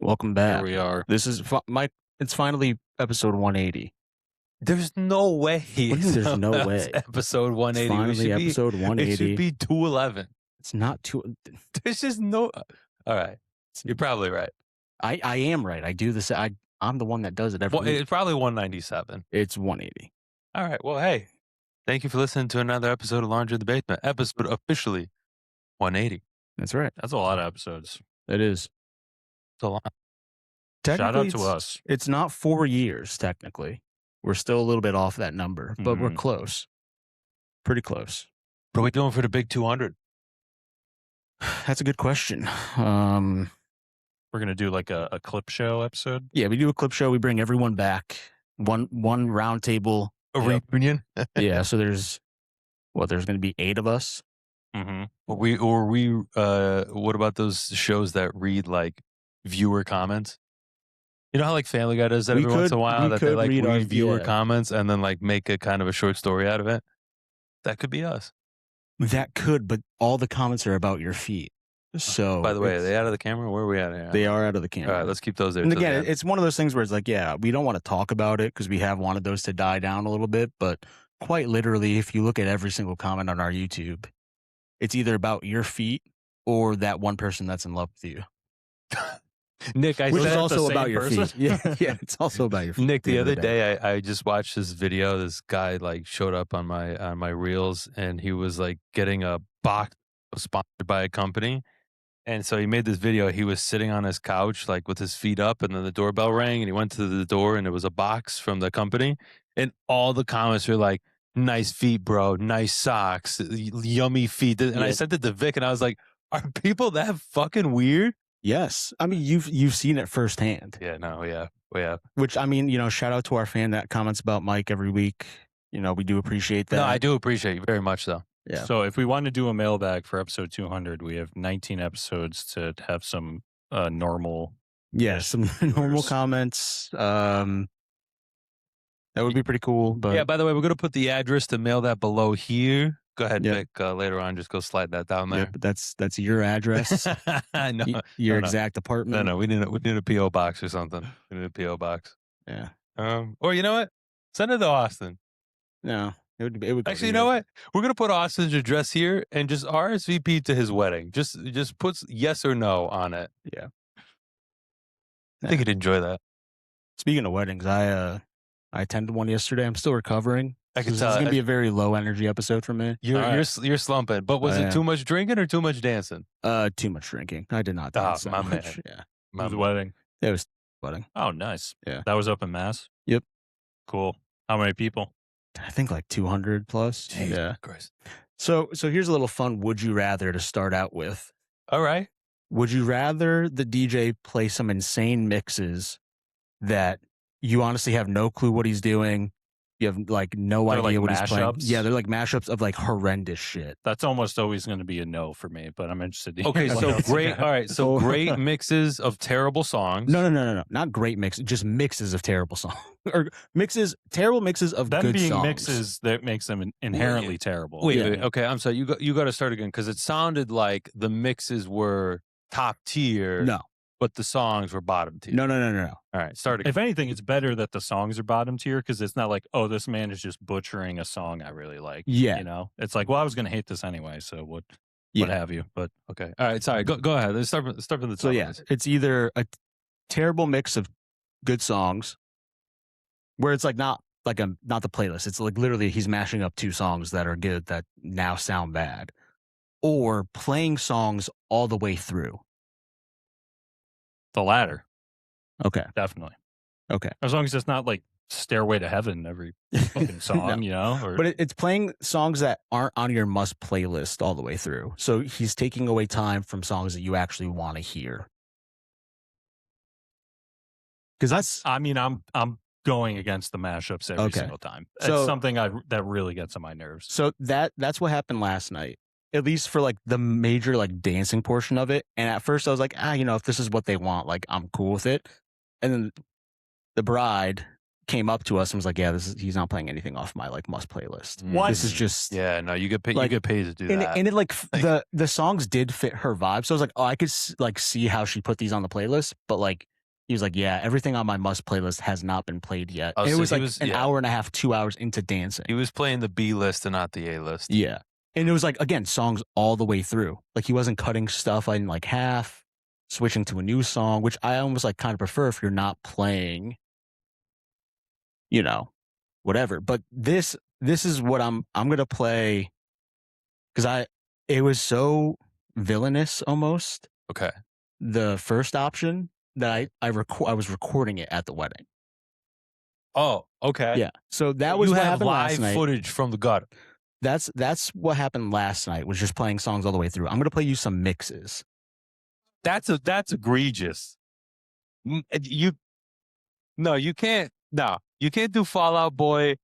Welcome back. Here we are. This is Mike. It's finally episode 180. There's no way. What do you mean there's no That's way? Episode 180. It's finally episode 180. It should be 211. It's not too. There's just no. All right. You're probably right. I am right. I do this. I'm the one that does it every Well, week. it's probably 197. It's 180. All right. Well, hey, thank you for listening to another episode of Laundry in the Basement. Episode officially 180. That's right. That's a lot of episodes. It is. It's a lot. Shout out Technically, to us. It's not 4 years, technically. We're still a little bit off that number, but we're close. Pretty close. What are we doing for the big 200? That's a good question. We're going to do like a clip show episode. Yeah, we do a clip show. We bring everyone back. One round table. A reunion? Yeah, so there's going to be 8 of us. Mm-hmm. What about those shows that read like viewer comments? You know how like Family Guy does that every once in a while, that they like read viewer comments and then like make a kind of a short story out of it? That could be us. That could, but all the comments are about your feet. So, by the way, are they out of the camera? Where are we at here? They are out of the camera. All right, let's keep those there. And again, it's one of those things where it's like, yeah, we don't want to talk about it because we have wanted those to die down a little bit. But quite literally, if you look at every single comment on our YouTube, it's either about your feet or that one person that's in love with you. Nick, which is also about your feet. Yeah, it's also about your feet. Nick, the other day, I just watched this video. This guy like showed up on my reels, and he was like getting a box sponsored by a company. And so he made this video. He was sitting on his couch, like with his feet up, and then the doorbell rang, and he went to the door, and it was a box from the company. And all the comments were like, "Nice feet, bro. Nice socks. Yummy feet." And I sent it to Vic, and I was like, "Are people that fucking weird?" Yes. I mean, you've seen it firsthand. Yeah, no, yeah. Which, I mean, shout out to our fan that comments about Mike every week. We do appreciate that. No, I do appreciate you very much, though. Yeah. So if we want to do a mailbag for episode 200, we have 19 episodes to have some normal. Yeah, some normal comments. That would be pretty cool. But yeah, by the way, we're going to put the address to mail that below here. Go ahead, Vic. Later on, just go slide that down there. Yeah, but that's your address. No, your exact apartment. No, we need a PO box or something. We need a PO box. Yeah. Or you know what? Send it to Austin. No, it would. Actually, you know what? We're gonna put Austin's address here and just RSVP to his wedding. Just puts yes or no on it. Yeah. I think you'd enjoy that. Speaking of weddings, I attended one yesterday. I'm still recovering. I can This tell. is gonna be a very low energy episode for me. You're slumping. But was it too much drinking or too much dancing? Too much drinking. I did not dance. my that man. much. Yeah. The wedding. It was wedding. Oh, nice. Yeah. That was up in Mass? Yep. Cool. How many people? I think like 200 plus. Jesus yeah. Christ. So here's a little fun would you rather to start out with. All right. Would you rather the DJ play some insane mixes that you honestly have no clue what he's doing? You have like no They're idea like what he's playing. mashups? Yeah, they're like mashups of like horrendous shit. That's almost always going to be a no for me, but I'm interested. To Okay, hear so what else you great. got. All right, so great mixes of terrible songs. No. Not great mixes, just mixes of terrible songs. Or terrible mixes of Them good being songs. mixes that makes them inherently terrible. Wait, Yeah. wait, okay, I'm sorry. You got to start again because it sounded like the mixes were top tier. No. But the songs were bottom tier. No. All right, start again. If anything, it's better that the songs are bottom tier because it's not like, oh, this man is just butchering a song I really like. Yeah. It's like, well, I was going to hate this anyway, so what have you? But Okay. All right. Sorry. Go ahead. Let's start from the top. So yeah, it's either a terrible mix of good songs where it's like not the playlist. It's like literally he's mashing up 2 songs that are good that now sound bad, or playing songs all the way through. the latter, Okay. definitely. Okay. As long as it's not like Stairway to Heaven every fucking song, No. Or, But it's playing songs that aren't on your must playlist all the way through. So he's taking away time from songs that you actually want to hear. Because that's I'm going against the mashups every Okay. single time. So- It's something that really gets on my nerves. so that's what happened last night. At least for like the major like dancing portion of it. And at first I was like, if this is what they want, like I'm cool with it. And then the bride came up to us and was like, yeah, he's not playing anything off my like must playlist. What? This is just Yeah. No, you get paid. Like, you get paid to do and that. it like the songs did fit her vibe. So I was like, I could like see how she put these on the playlist, but like he was like, yeah, everything on my must playlist has not been played yet. Oh, And it so was he like was- an yeah. hour and a half, 2 hours into dancing. He was playing the B list and not the A list. Yeah. And it was like, again, songs all the way through. Like he wasn't cutting stuff in like half, switching to a new song, which I almost like kind of prefer if you're not playing, you know, whatever. But this is what I'm gonna play because it was so villainous almost. Okay. The first option that I was recording it at the wedding. Oh, okay. Yeah. So that was you what have happened last live night. footage from the gutter. That's what happened last night, was just playing songs all the way through. I'm gonna play you some mixes. That's egregious. You can't. No, you can't do Fall Out Boy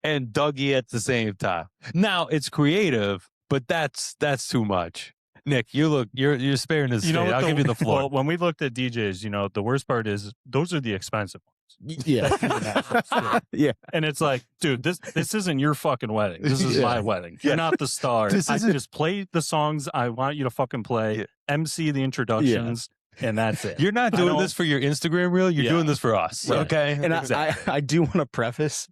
and Dougie at the same time. Now it's creative, but that's too much. Nick, you're sparing his You know, stage. what I'll give you the floor. Well, when we looked at DJs, you know, the worst part is those are the expensive ones. Yeah. Yeah. And it's like, dude, this isn't your fucking wedding. This is Yeah. my wedding. You're not the star. This I isn't- just play the songs I want you to fucking play, Yeah. MC the introductions, and that's it. You're not I doing don't- this for your Instagram reel. You're Yeah. doing this for us. Right. Okay. And I do want to preface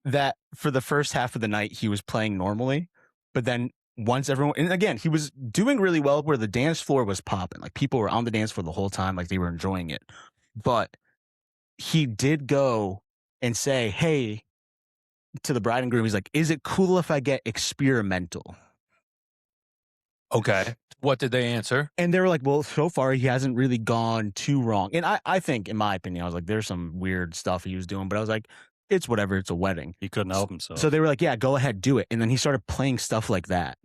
that for the first half of the night he was playing normally, but then once everyone, and again, he was doing really well where the dance floor was popping. Like people were on the dance floor the whole time, like they were enjoying it. But he did go and say, hey, to the bride and groom, he's like, is it cool if I get experimental? Okay. What did they answer? And they were like, well, so far he hasn't really gone too wrong. And I think, in my opinion, I was like, there's some weird stuff he was doing, but I was like, it's whatever, it's a wedding. He couldn't help himself. So they were like, yeah, go ahead, do it. And then he started playing stuff like that.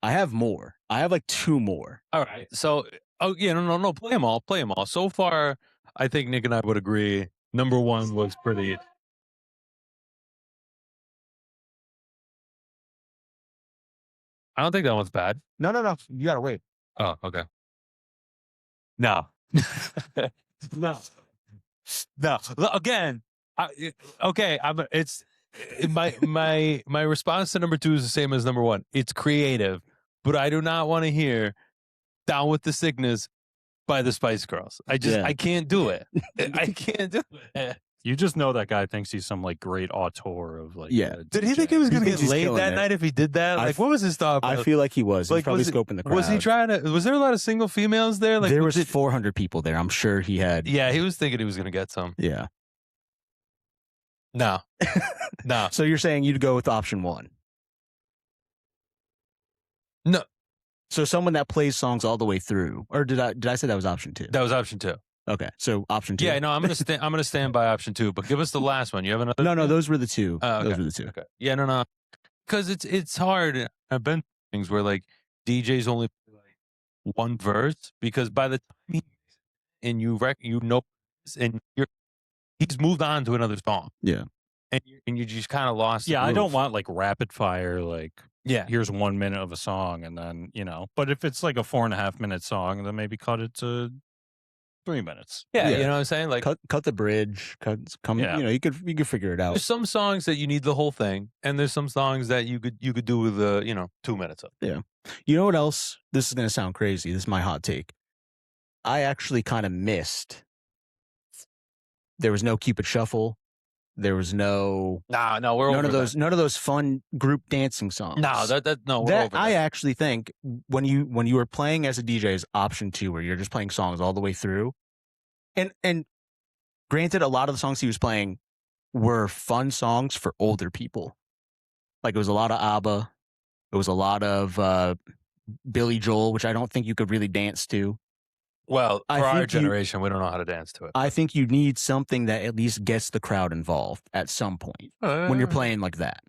I have more. I have like 2 more. All right. So, no. Play them all. Play them all. So far, I think Nick and I would agree. Number 1 was pretty. I don't think that one's bad. No. You gotta wait. Oh, okay. No. No. No. Again, my response to number 2 is the same as number 1. It's creative, but I do not want to hear "Down with the Sickness" by the Spice Girls. I can't do it. I can't do it. you just know that guy thinks he's some like great auteur of like. Yeah. Did he think he was He going to thinks get he's laid killing that it. night if he did that? I Like, what was his thought? I feel like he was. He's Like, probably was it- scoping the crowd. Was he trying to? Was there a lot of single females there? Like, there was did- 400 people there. I'm sure he had. Yeah, he was thinking he was going to get some. Yeah. No, no, So you're saying you'd go with option 1? no. So someone that plays songs all the way through, or did I say that was option 2? That was option 2. Okay, so option 2. Yeah, no, I'm gonna stand by option 2. But give us the last one. You have another? No, those were the 2. Oh, okay. Those were the 2. Okay. Yeah, no. Because it's hard. I've been things where like DJs only play like 1 verse because by the time and he's moved on to another song. Yeah. And you just kind of lost. the Yeah, I don't groove. want like rapid fire. Like, Yeah. here's 1 minute of a song, and then But if it's like a 4.5 minute song, then maybe cut it to 3 minutes. Yeah, Yeah. you know what I'm saying? Like Cut the bridge. Yeah. You could figure it out. there's some songs that you need the whole thing, and there's some songs that you could do with 2 minutes of. You know what else? This is going to sound crazy. This is my hot take. I actually kind of missed. There was no Cupid Shuffle. There was no No, we're none over of those fun group dancing songs. No, we're That over I that. actually think when you were playing as a DJ is option 2, where you're just playing songs all the way through. And granted, a lot of the songs he was playing were fun songs for older people. Like it was a lot of ABBA. It was a lot of Billy Joel, which I don't think you could really dance to. Well, for I our think you- generation, we don't know how to dance to it. I think you need something that at least gets the crowd involved at some point when you're playing like that.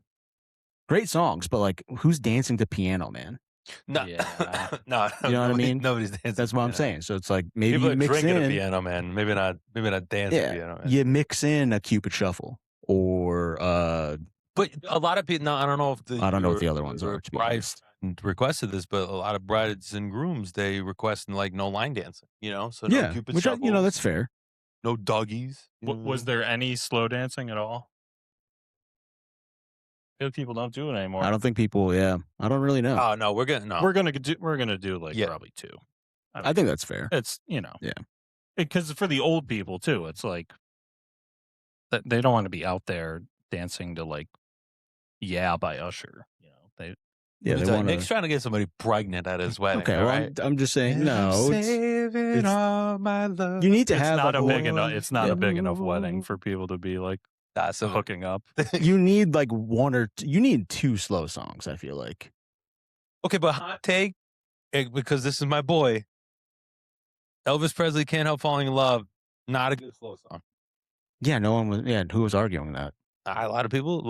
Great songs, but like, who's dancing to piano, man? No, Yeah. no, You know what I mean? Nobody's dancing. That's to what I'm piano. saying. So it's like maybe People you are mix drinking a in, piano, man. Maybe not dancing Yeah, piano, man. you mix in a Cupid Shuffle or But a lot of people. No, I don't know if I don't know what the other ones are, to be brides requested this, but a lot of brides and grooms they request like no line dancing. So no Cupid which Shuffles, that's fair. no doggies. Was there any slow dancing at all? I feel like people don't do it anymore. I don't think people. Yeah, I don't really know. Oh no, we're gonna We're gonna do like Yeah. probably 2. I think that's fair. It's Yeah. because for the old people too, it's like that they don't want to be out there dancing to like "Yeah" by Usher. You know, they Yeah, they It's like want Nick's to. trying to get somebody pregnant at his wedding. Okay, all well, right? I'm just saying, no. Saving it's- all my love. You need to it's have not like a big one- enough. It's not yeah. a big enough wedding for people to be like That's a hooking up. You need like one or you need 2 slow songs. I feel like. Okay, but hot take, because this is my boy. Elvis Presley, Can't Help Falling in Love. Not a good slow song. Yeah, no one was. Yeah, who was arguing that? A lot of people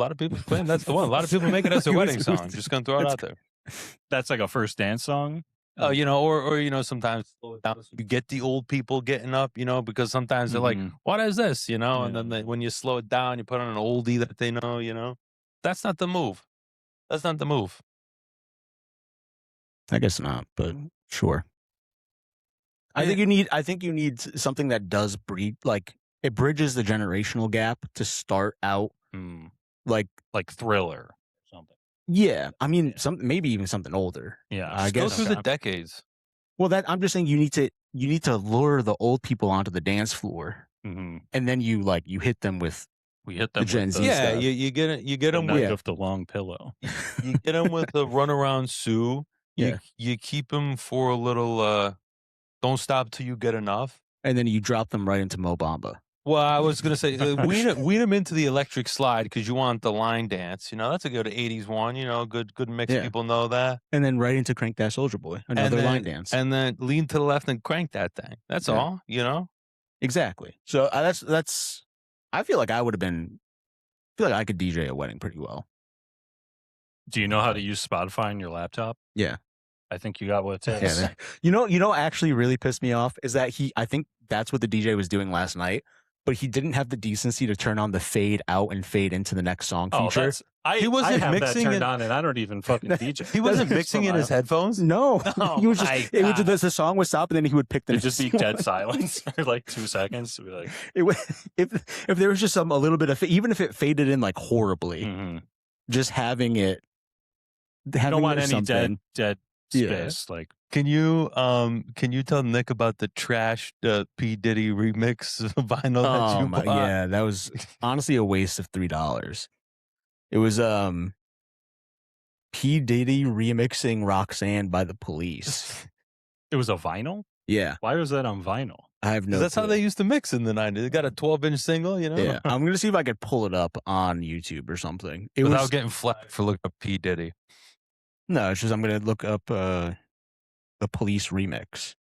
claim that's the one. A lot of people make it as their It was- wedding it was- song. Just gonna throw it that's- out there. That's like a first dance song. Oh, you know, or you know, sometimes slow it down. You get the old people getting up, you know, because sometimes they're like, Mhm. "What is this?" You know, and Yeah. then when you slow it down, you put on an oldie that they know. You know, that's not the move. That's not the move. I guess not, but sure. I Yeah. think you need something that does breed like it bridges the generational gap to start out Mm, like like Thriller or something. yeah. I mean, maybe even something older. Yeah, I Just go guess- through the decades. Well, that I'm just saying you need to lure the old people onto the dance floor, Mhm. and then you hit them with We hit them The Gen with Z the, Yeah, stuff. you get it. You get the them night with Yeah. of the long pillow. you get them with the runaround Sue. Yeah. You keep them for a little. Don't stop till you get enough. and then you drop them right into Mo Bamba. Well, I was gonna say wean them into the electric slide because you want the line dance. You know, that's a good '80s one. You know, good mix. Yeah. People know that. And then right into Crank That Soldier Boy, another line dance. And then lean to the left and crank that thing. That's Yeah. all. You know. Exactly. So that's. I feel like I would have been. I feel like I could DJ a wedding pretty well. Do you know how to use Spotify on your laptop? Yeah. I think you got what it Yeah. takes. You know, actually really pissed me off is that I think that's what the DJ was doing last night, but he didn't have the decency to turn on the fade out and fade into the next song Oh, feature. he wasn't I have mixing that turned it- on, and I don't even fucking DJ. He wasn't That's mixing in his headphones. No, Oh he was just. my It was God. the song would stop and then he would pick the. It'd just be next dead one. silence for like 2 seconds. To be like, It would, if there was just a little bit of even if it faded in like horribly, mhm. just having it. You Having don't want it any something. dead Yeah. space. Like, Can you tell Nick about the trash P Diddy remix vinyl that Oh you my, bought? yeah, that was honestly a waste of $3. It was P Diddy remixing Roxanne by the Police. it was a vinyl. Yeah, Why was that on vinyl? I have no. That's how clue. they used to mix in the '90s. They got a 12-inch single, you know, Yeah, I'm gonna see if I could pull it up on YouTube or something. It without was getting flagged for looking up P Diddy. no, it's just I'm gonna look up the Police remix.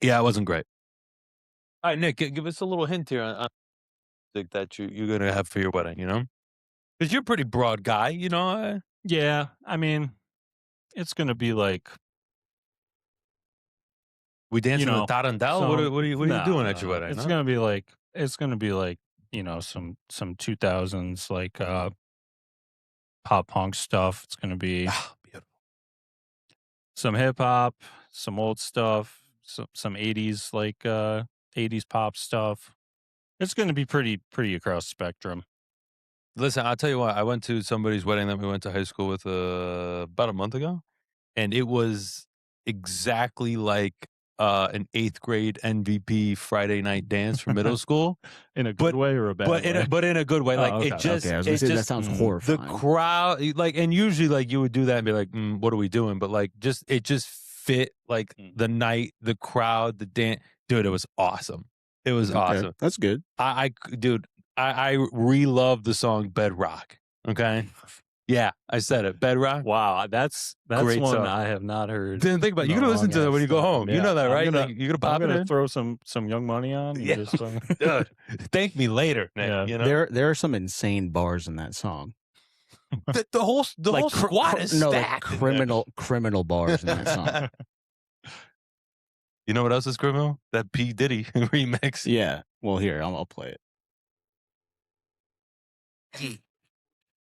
Yeah, it wasn't great. All right, Nick, give us a little hint here on that you're gonna have for your wedding. You know, because you're a pretty broad guy. You know, Yeah, I mean, it's gonna be like we dancing know, with Tarantella. some- What are you doing at your wedding? It's no? gonna be like some 2000s like pop punk stuff. It's gonna be Ah, beautiful. some hip hop, some old stuff, some 80s like 80s pop stuff. It's gonna be pretty across the spectrum. Listen, I'll tell you what. I went to somebody's wedding that we went to high school with about a month ago, and it was exactly like an 8th grade MVP Friday night dance for middle school, In a good But- way or a bad but way? in a good way. Oh, Like okay. it just, Okay, I was gonna it say that just sounds the the horrifying. crowd, like, and usually like you would do that and be like, what are we doing? But like, it just fit like the night, the crowd, the dance. Dude, it was awesome. It was Okay, awesome. that's good. Dude, I re-love the song Bedrock. Okay. Yeah, I said it. Bedrock. Wow, that's Great one song. I have not heard. Then think about it. in You're a gonna listen to long it when you go ass home. time. You know that, I'm right? gonna- Like, you're gonna pop I'm gonna it in. throw some Young Money on. And Yeah. just, Dude, thank me later, Nick. Yeah. You know There are some insane bars in that song. the whole whole squad is no, like stacked. criminal bars in that song. You know what else is criminal? That P Diddy remix. Yeah. Well, here I'll play it.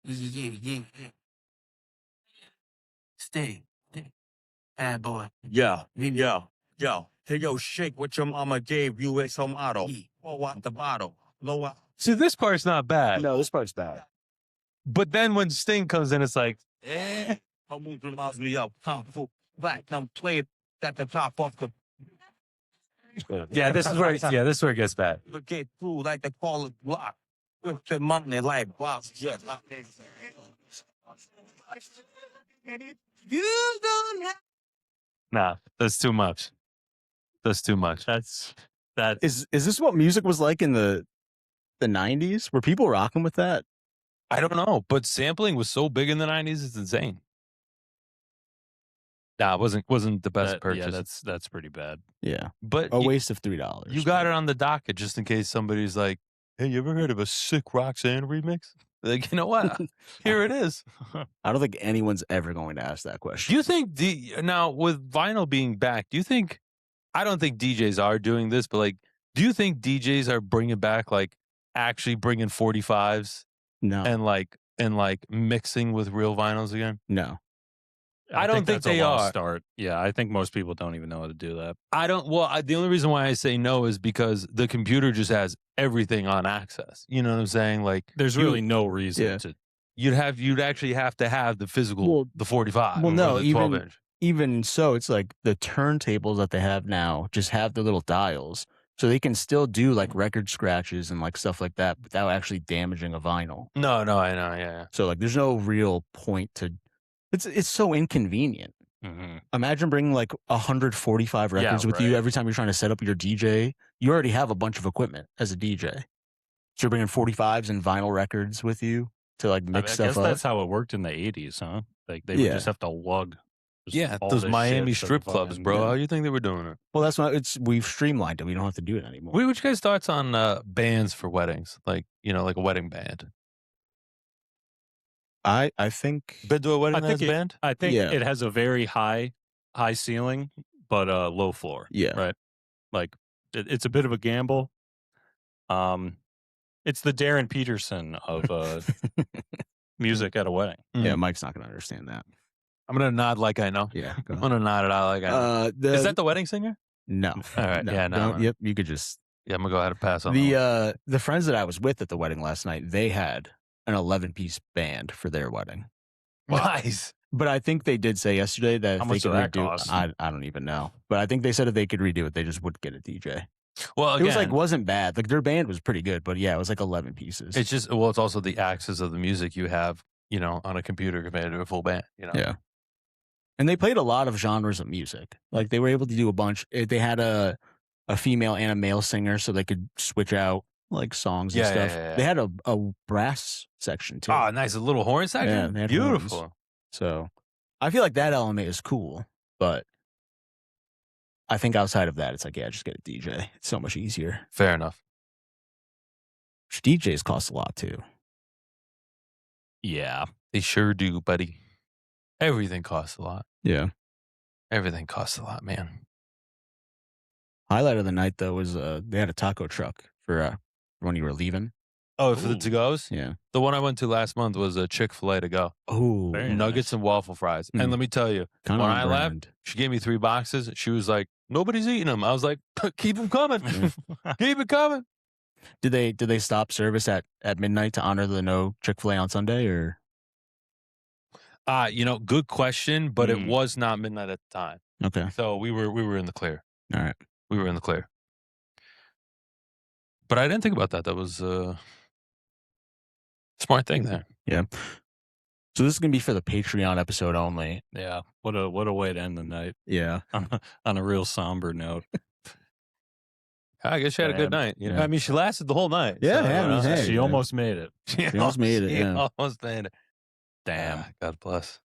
Yeah. Stay. Bad boy. Yeah, yo. Hey, yo, shake what your mama gave you. It's some auto. Yeah. Pour out the bottle. Blow out. See, this part's not bad. No, this part's bad. But then when Sting comes in, it's like, Her move reminds me of Kung Fu. Black, I'm playing at the top of the Yeah, this is where it gets bad. To get through, like they call it block. With the money, like blocks, yeah. You don't have. Nah, that's too much. That's too much. That's that. Is this what music was like in the 90s? Were people rocking with that? I don't know, but sampling was so big in the 90s, it's insane. Nah, it wasn't the best purchase. Yeah, that's pretty bad. Yeah. but A you, waste of $3. you got it on the docket just in case somebody's like, "Hey, you ever heard of a sick Roxanne remix?" Like, you know what? Here it is. I don't think anyone's ever going to ask that Do question. you think now with vinyl being back, do you think? I don't think DJs are doing this, but like, do you think DJs are bringing back like actually bringing 45s No. and like mixing with real vinyls again? No. I don't think that's a they lost are. Start. Yeah, I think most people don't even know how to do that. I don't. Well, the only reason why I say no is because the computer just has everything on access. You know what I'm saying? Like, There's really no reason Yeah. to. you'd actually have to have the physical, Well- the 45. well, or no, the 12 even- inch. Even so, it's like the turntables that they have now just have the little dials. So they can still do like record scratches and like stuff like that without actually damaging a vinyl. No, I know. Yeah. So like there's no real point to it's so inconvenient. Mhm. Imagine bringing like 145 Yeah, records with you right. every time you're trying to set up your DJ. You already have a bunch of equipment as a DJ. So you're bringing 45s and vinyl records with you to like I mix guess stuff up. that's how it worked in the 80s, huh? Like they would Yeah. just have to lug. just Yeah, all those this Miami shit to strip the clubs, fucking- bro. yeah. How you think they were doing it? Well, that's why we've streamlined it. We don't have to do it anymore. What's your guys' thoughts on bands for weddings? Like, like a wedding band. I think Been to a wedding I that think has a band? I think Yeah. it has a very high ceiling, but low floor. yeah. Right. Like it's a bit of a gamble. It's the Darren Peterson of music at a wedding. Yeah, Mike's not going to understand that. I'm gonna nod like I know. Yeah. Go I'm ahead. gonna nod it out like I know. Is that the wedding singer? no? All right, yeah, no, don't- man. Yep, you could just Yeah, I'm gonna go ahead and pass on that one. the friends that I was with at the wedding last night. They had an 11-piece band for their wedding, Nice. but I think they did say yesterday that How if they much could did that redo, cost? I don't even know, but I think they said if they could redo it, they just would get a DJ. Well, It was like again, wasn't bad. Like their band was pretty good, but yeah, it was like 11 pieces. it's just it's also the axis of the music you have, on a computer compared to a full band. Yeah. And they played a lot of genres of music. Like they were able to do a bunch. They had a female and a male singer, so they could switch out like songs and Yeah, stuff. yeah, yeah. They had a brass section too. Oh, nice. A little horn section. they had Beautiful. horns. So I feel like that element is cool, but I think outside of that, it's like, yeah, just get a DJ. It's so much easier. Fair enough. DJs cost a lot too. Yeah. They sure do, buddy. Everything costs a lot. Yeah. Everything costs a lot, man. Highlight of the night though was they had a taco truck for when you were leaving. Oh, for the Ooh. to-goes? Yeah. The one I went to last month was a Chick-fil-A to go. Oh, Very Nuggets nice. and waffle fries. Mm. And let me tell you, kind when of I left, she gave me 3 boxes. She was like, nobody's eating them. I was like, keep them coming. Keep it coming. Did they stop service at midnight to honor the no Chick-fil-A on Sunday or? Good question, but it Mm. was not midnight at the time. Okay. So we were in the clear. All right. We were in the clear. But I didn't think about that. That was a smart thing there. So this is gonna be for the Patreon episode only. Yeah. What a way to end the night Yeah. on a real somber note. I guess she had a good night. Yeah. I mean, she lasted the whole night. Yeah, so, I mean, hey, She man. almost made it. She almost made it, she yeah. almost made it. Damn. Ah, God bless.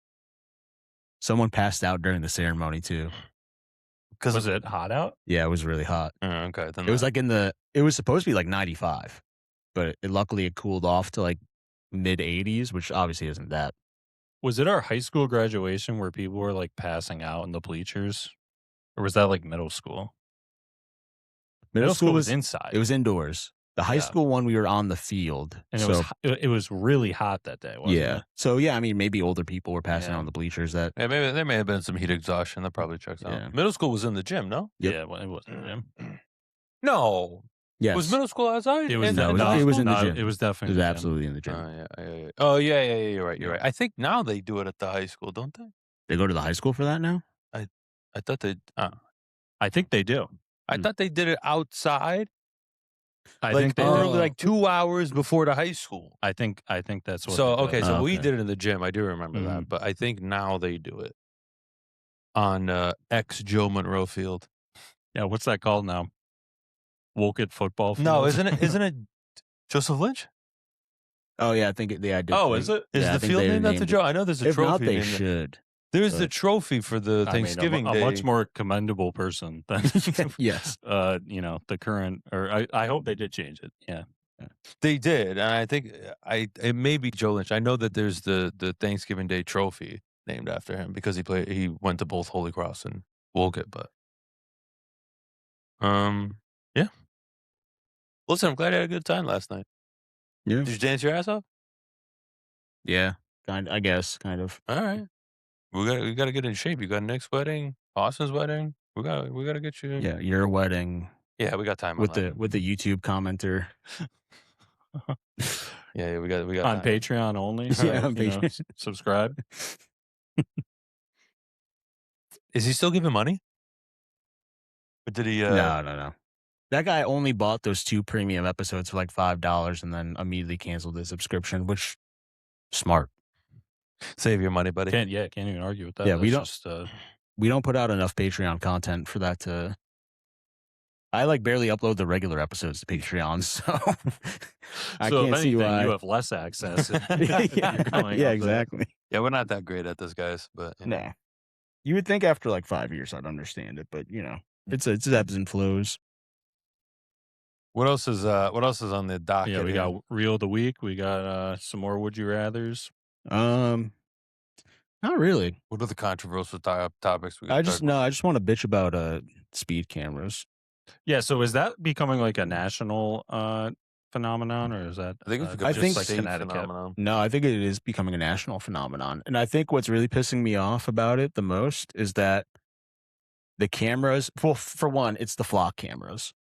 Someone passed out during the ceremony too. Because Was it hot out? Yeah, it was really hot. okay. Then It was that- like it was supposed to be like 95, but luckily it cooled off to like mid 80s, which obviously isn't that. Was it our high school graduation where people were like passing out in the bleachers? Or was that like middle school? Middle school was inside. It was indoors. The high Yeah. school one we were on the field. and so it was really hot that day, wasn't yeah. it? So yeah, I mean maybe older people were passing Yeah. out on the bleachers that Yeah, maybe there may have been some heat exhaustion. That probably checks out. Yeah. Middle school was in the gym, no? Yep. Yeah, well, it wasn't him. No. yes. Was middle school outside? It was, In- No, in it was- high it was school? in the no, gym. It was It definitely was in the gym. absolutely in the gym. Yeah. Oh, yeah. You're right. You're right. I think now they do it at the high school, don't they? They go to the high school for that now? I thought they. I think they do. I thought they did it outside, I like think they early, did. like 2 hours before the high school. I think that's what. So they okay, did. so we Okay. did it in the gym. I do remember Mhm. that, but I think now they do it on ex Joe Monroe Field. Yeah, what's that called now? Woket football field. No, isn't it Joseph Lynch? Oh yeah, I think I did. Oh, think- is it? Is yeah, I the think field they named after named Joe? it. I know there's a If trophy. not, they named- should. There's the but- trophy for the I mean, Thanksgiving a Day. much more commendable person than Yes. the current. Or I hope they did change it. Yeah. They did, and I think it may be Joe Lynch. I know that there's the Thanksgiving Day trophy named after him because he went to both Holy Cross and Woket. But yeah. Listen, I'm glad I had a good time last night. Yeah. Did you dance your ass off? Yeah. I guess. Kind of. All right. We got to get in shape. You got Nick's wedding, Austin's wedding. We got to get you. Yeah. Your wedding Yeah, we got time with on the YouTube commenter. that. Yeah, we got On time. Patreon only. Yeah, on You know, Patreon. subscribe. Is he still giving money? Or did he? No. That guy only bought those 2 premium episodes for like $5 and then immediately canceled his subscription, which smart. Save your money, buddy. Can't even argue with that. Yeah, we That's don't- Just, We don't put out enough Patreon content for that to. I like barely upload the regular episodes to Patreon, so I so can't if see anything, why. you have less access. yeah, You're going yeah, up there. exactly. Yeah, we're not that great at this, guys. But you know. Nah. You would think after like 5 years I'd understand it, but it's ebbs and flows. What else is on the docket? Yeah, we here? got Reel of the Week. We got some more Would You Rathers. Not really. What are the controversial topics? We I could just talk about? I just want to bitch about speed cameras. Yeah, so is that becoming like a national phenomenon, or is that I think it's just become a think- like state Connecticut? phenomenon. No, I think it is becoming a national phenomenon. And I think what's really pissing me off about it the most is that the cameras, well, for one, it's the flock cameras,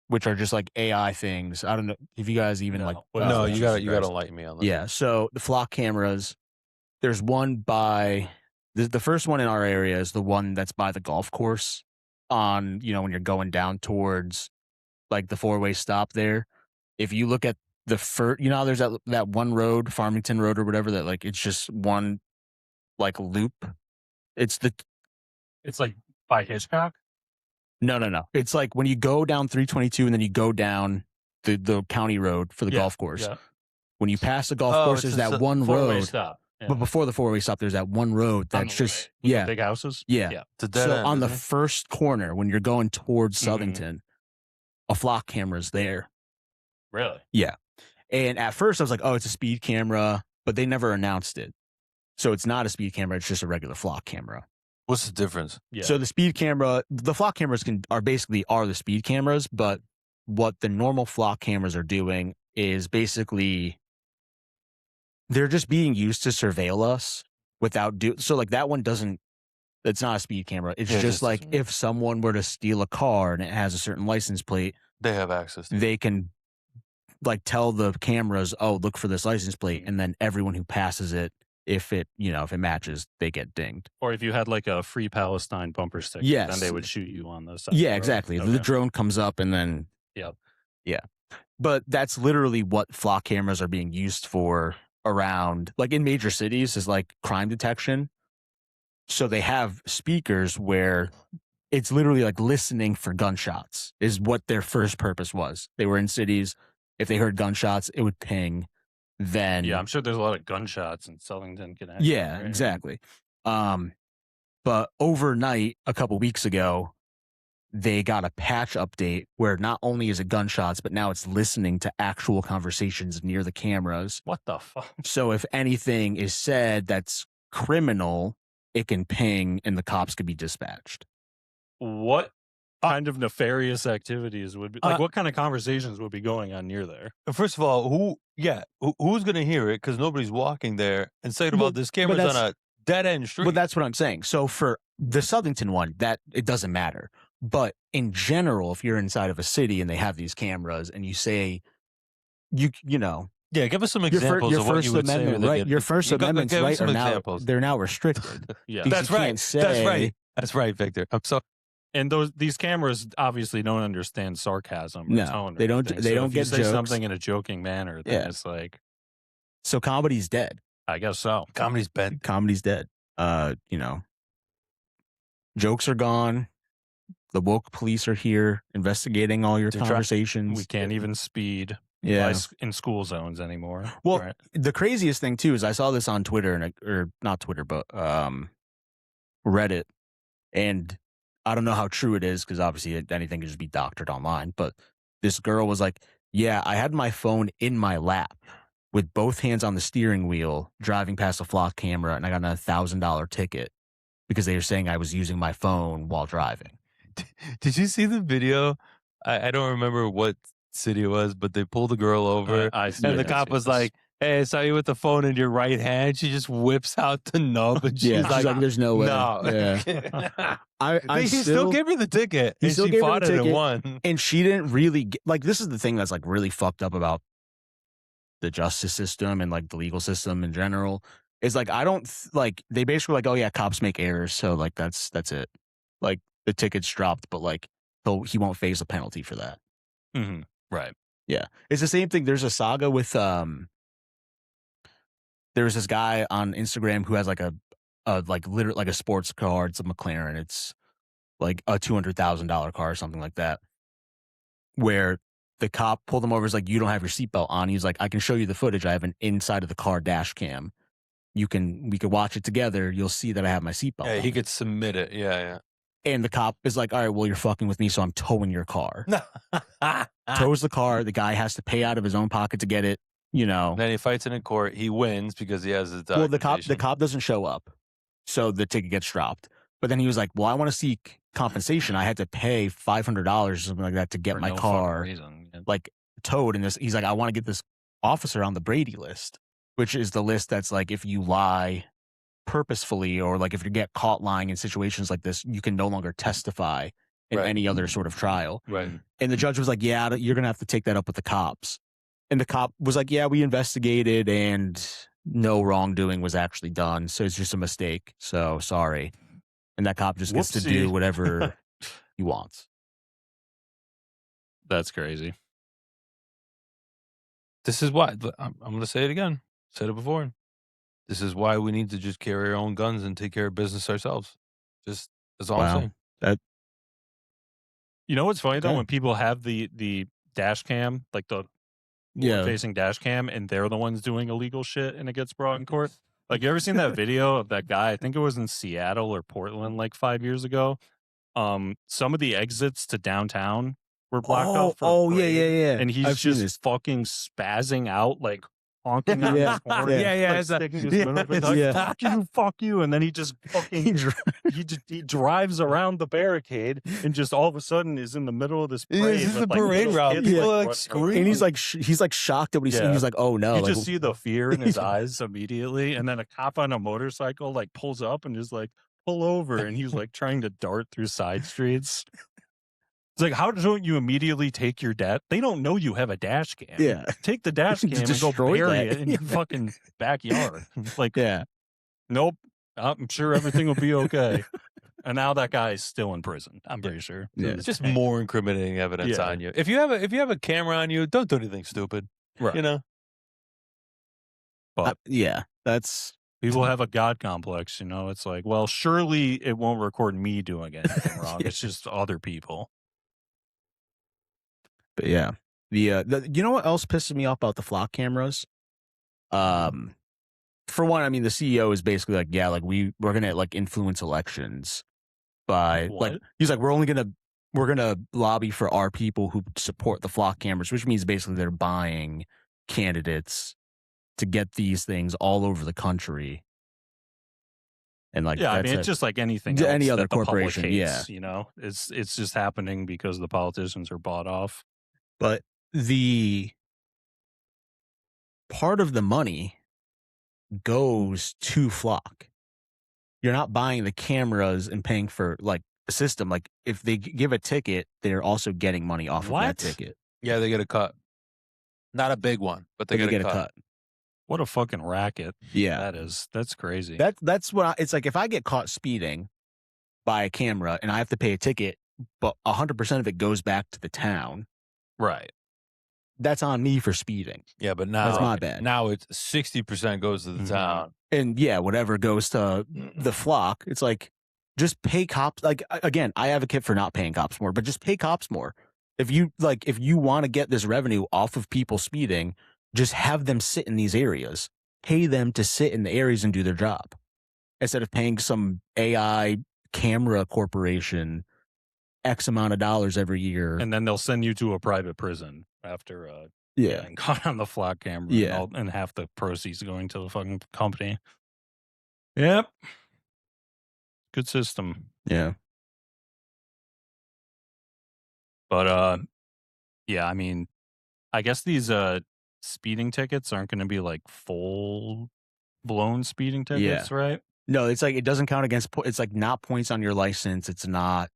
which are just like AI things. I don't know if you guys even No. like. What No, else? you got to enlighten me on that. Yeah. So the flock cameras, there's one by the first one in our area is the one that's by the golf course on, when you're going down towards like the 4-way stop there. If you look at the first, how there's that one road, Farmington Road or whatever, that like it's just one like loop. It's like by Hitchcock. no. It's like when you go down 322 and then you go down the county road for the Yeah, golf course. Yeah, When you pass the golf Oh, course, it's there's just that a one four-way road. stop. Yeah. But before the 4-way stop, there's that one road On that's the just way with yeah, the big houses. yeah. Yeah. It's a dead So end, on the isn't it? first corner, when you're going towards Mhm. Southington, a flock camera's there. Really? And at first I was like, oh, it's a speed camera, but they never announced it. So it's not a speed camera, it's just a regular flock camera. What's the difference? Yeah. So the speed camera, the flock cameras are the speed cameras, but what the normal flock cameras are doing is basically they're just being used to surveil us without so like that one doesn't, it's not a speed camera. It's Yeah, it just just like doesn't- if someone were to steal a car and it has a certain license plate, They have access to it. they can like tell the cameras, oh, look for this license plate, and then everyone who passes it, if it matches, they get dinged. Or if you had like a Free Palestine bumper sticker, Yes. then they would shoot you on the side. of the Yeah, road. exactly. Okay. The drone comes up and then Yep. Yeah. But that's literally what flock cameras are being used for around, like in major cities, is like crime detection. So they have speakers where it's literally like listening for gunshots is what their first purpose was. They were in cities. If they heard gunshots, it would ping. Then Yeah, I'm sure there's a lot of gunshots in Southington, Connecticut. yeah, right? exactly. But overnight, a couple weeks ago, they got a patch update where not only is it gunshots, but now it's listening to actual conversations near the cameras. What the fuck? So if anything is said that's criminal, it can ping and the cops could be dispatched. What kind of nefarious activities would be like? What kind of conversations would be going on near there? First of all, who's going to hear it? Because nobody's walking there. And second of all, Well, this camera's on a dead end street. But that's what I'm saying. So for the Southington one, that it doesn't matter. But in general, if you're inside of a city and they have these cameras and you say, you know, yeah, give us some your, examples your of what First you would say. Amendment, with right? it. Your First You go- Amendment's give us right some are now examples. they're now restricted. Yeah. Because That's you right. can't say, That's right. That's right, Victor. I'm so And these cameras obviously don't understand sarcasm. Or No, tone or they don't- anything. they So don't if you get say jokes. something in a joking manner. Then Yeah. it's like, So comedy's dead. I guess so. Comedy's bent. Comedy's dead. You know, jokes are gone. The woke police are here investigating all your They're try- conversations. We can't even speed yeah. in school zones anymore. Well, right? the craziest thing too is I saw this on Twitter or not Twitter, but Reddit, and I don't know how true it is because obviously anything can just be doctored online. But this girl was like, "Yeah, I had my phone in my lap with both hands on the steering wheel, driving past a flock camera, and I got a $1,000 ticket because they were saying I was using my phone while driving." Did you see the video? I don't remember what city it was, but they pulled the girl over, I and the cop was like, "Hey, I saw you with the phone in your right hand." She just whips out the nub, and she's Yeah, like, "There's no way." "No." Yeah. I he still gave her the ticket, He and still she gave her fought the it and ticket. won. And she didn't really like, this is the thing that's like really fucked up about the justice system and like the legal system in general is like, I don't like, they basically like, oh yeah, cops make errors. So like, that's it. Like the ticket's dropped, but like, he won't face a penalty for that. Mhm. Right. Yeah. It's the same thing. There's a saga with, there's this guy on Instagram who has like a literally like a sports car. It's a McLaren. It's like a $200,000 car or something like that, where the cop pulled him over. Is like, "You don't have your seatbelt on." He's like, "I can show you the footage. I have an inside of the car dash cam. We could watch it together. You'll see that I have my seatbelt Yeah, on." he could submit it. Yeah, And the cop is like, "All right, well, you're fucking with me, so I'm towing your car." yeah. Tows the car. The guy has to pay out of his own pocket to get it. You know. Then he fights it in court. He wins because he has his Well, the documentation. cop doesn't show up, so the ticket gets dropped. But then he was like, "Well, I want to seek compensation. I had to pay $500 or something like that to get For my no fucking car reason. Yeah. like towed." And this, he's like, "I want to get this officer on the Brady list," which is the list that's like, if you lie purposefully or like if you get caught lying in situations like this, you can no longer testify in Right. any other sort of trial. Right. And the judge was like, "Yeah, you're gonna have to take that up with the cops." And the cop was like, "Yeah, we investigated and no wrongdoing was actually done. So it's just a mistake. So sorry." And that cop just gets to do Whoopsie. whatever he wants. That's crazy. This is why I'm going to say it again. Said it before. This is why we need to just carry our own guns and take care of business ourselves. Just that's all Wow. I'm saying. You know what's funny though? Okay. When people have the dash cam, like the Yeah. facing dash cam, and they're the ones doing illegal shit, and it gets brought in court. Like, you ever seen that video of that guy? I think it was in Seattle or Portland, like 5 years ago. Some of the exits to downtown were blocked off. For a parade, yeah. and he's I've seen just this. fucking spazzing out, like honking on Yeah, his horn, yeah. like, it's a- sticking his yeah, middle finger, it's- like, yeah. fuck you, and then he just fucking he drives around the barricade and just all of a sudden is in the middle of this Yeah, parade. this is with, a like, parade little route. kids, People are, like, running screaming. And he's around. like, he's like shocked at what he's saying. Yeah. He's like, "Oh no!" You Like, just see the fear in his eyes immediately, and then a cop on a motorcycle like pulls up and is like, "Pull over!" And he's like trying to dart through side streets. It's like, how don't you immediately take your dash? They don't know you have a dash cam. yeah, Take the dash cam and go Destroy bury that. it in your fucking backyard. Like, yeah. nope, I'm sure everything will be okay. And now that guy is still in prison. I'm pretty sure. Yeah. It's just more incriminating evidence Yeah. on you. If you have a camera on you, don't do anything stupid. Right. You know. But Yeah. That's people have a God complex, you know. It's like, well, surely it won't record me doing anything wrong. It's just other people. But yeah, the you know what else pisses me off about the flock cameras? For one, I mean, the CEO is basically like, yeah, like we're gonna like influence elections by like, What? he's like, we're gonna lobby for our people who support the flock cameras, which means basically they're buying candidates to get these things all over the country. And like, Yeah, I that's mean, it. it's just like anything Yeah, else any other that the public corporation, hates, yeah. you know, it's just happening because the politicians are bought off. But the part of the money goes to Flock. You're not buying the cameras and paying for like the system. Like if they give a ticket, they're also getting money off of What? that ticket. Yeah, they get a cut. Not a big one, but they They get, get a cut. What a fucking racket Yeah. that's crazy. That's what it's like. If I get caught speeding by a camera and I have to pay a ticket, but 100% of it goes back to the town. Right. That's on me for speeding. Yeah, but now That's my bad. Now it's 60% goes to the Mhm. town. And yeah, whatever goes to the flock, it's like, just pay cops. Like, again, I advocate for not paying cops more, but just pay cops more. If you want to get this revenue off of people speeding, just have them sit in these areas. Pay them to sit in the areas and do their job, instead of paying some AI camera corporation X amount of dollars every year. And then they'll send you to a private prison after yeah, getting caught on the flock camera. Yeah. And half the proceeds going to the fucking company. Yep. Good system. yeah, But yeah, I mean, I guess these speeding tickets aren't going to be like full blown speeding tickets, right? no, it's like it doesn't count against. It's like not points on your license. It's not.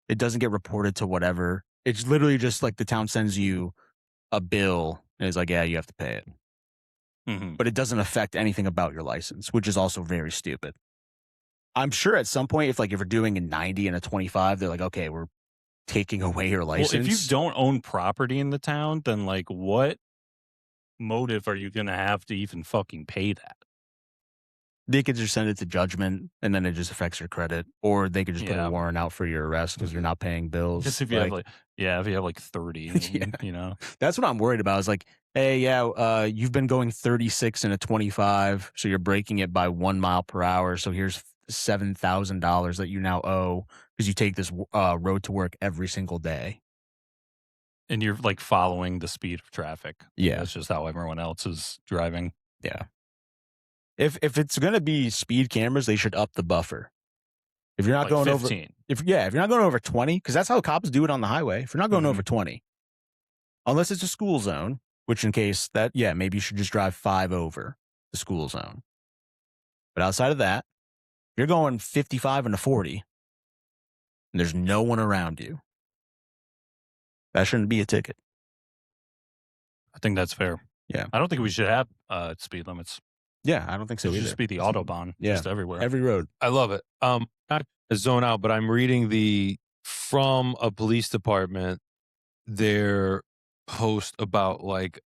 It doesn't get reported to whatever. It's literally just like the town sends you a bill and it's like, yeah, you have to pay it. Mm-hmm. But it doesn't affect anything about your license, which is also very stupid. I'm sure at some point, if you're doing a 90 and a 25, they're like, okay, we're taking away your license. Well, if you don't own property in the town, then like what motive are you going to have to even fucking pay that? They could just send it to judgment and then it just affects your credit, or they could just put Yeah. a warrant out for your arrest because you're not paying bills. Just if you have if you have like 30, Yeah. you know. That's what I'm worried about. Is like, hey, yeah, you've been going 36 and a 25, so you're breaking it by 1 mile per hour. So here's $7,000 that you now owe because you take this road to work every single day. And you're like following the speed of traffic. Yeah. That's just how everyone else is driving. Yeah. If it's gonna be speed cameras, they should up the buffer. If you're not Like going 15. over, if you're not going over 20, because that's how cops do it on the highway. If you're not going over 20, unless it's a school zone, which in case that, yeah, maybe you should just drive 5 over the school zone. But outside of that, you're going 55 and a 40, and there's no one around you. That shouldn't be a ticket. I think that's fair. Yeah. I don't think we should have speed limits. Yeah, I don't think so It should either. just be the Autobahn, Yeah. just everywhere. Every road. I love it. Not to zone out, but I'm reading from a police department their post about like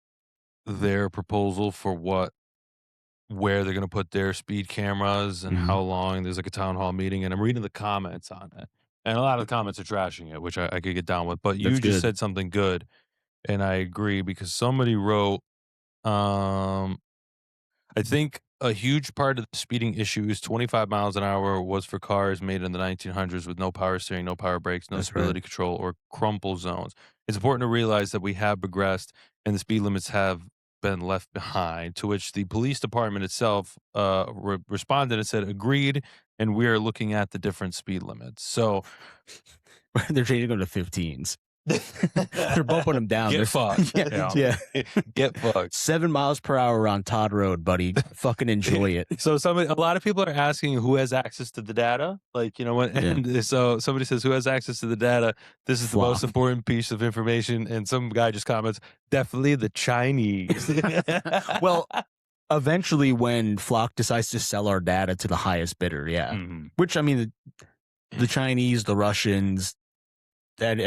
their proposal for where they're going to put their speed cameras and Mhm. how long. There's like a town hall meeting, and I'm reading the comments on it, and a lot of the comments are trashing it, which I could get down with. But you That's just good. said something good, and I agree because somebody wrote, I think a huge part of the speeding issue is 25 miles an hour was for cars made in the 1900s with no power steering, no power brakes, no That's stability control, or crumple zones. It's important to realize that we have progressed and the speed limits have been left behind, to which the police department itself responded and said, agreed, and we are looking at the different speed limits. So They're changing them to 15s. They're bumping them down. Get They're fucked. Yeah. Get fucked. 7 miles per hour on Todd Road, buddy. Fucking enjoy it. So a lot of people are asking who has access to the data. Like, and so somebody says, who has access to the data? This is the most Flop. important piece of information. And some guy just comments, definitely the Chinese. Well, eventually when Flock decides to sell our data to the highest bidder, yeah. Mhm. Which, I mean, the Chinese, the Russians, that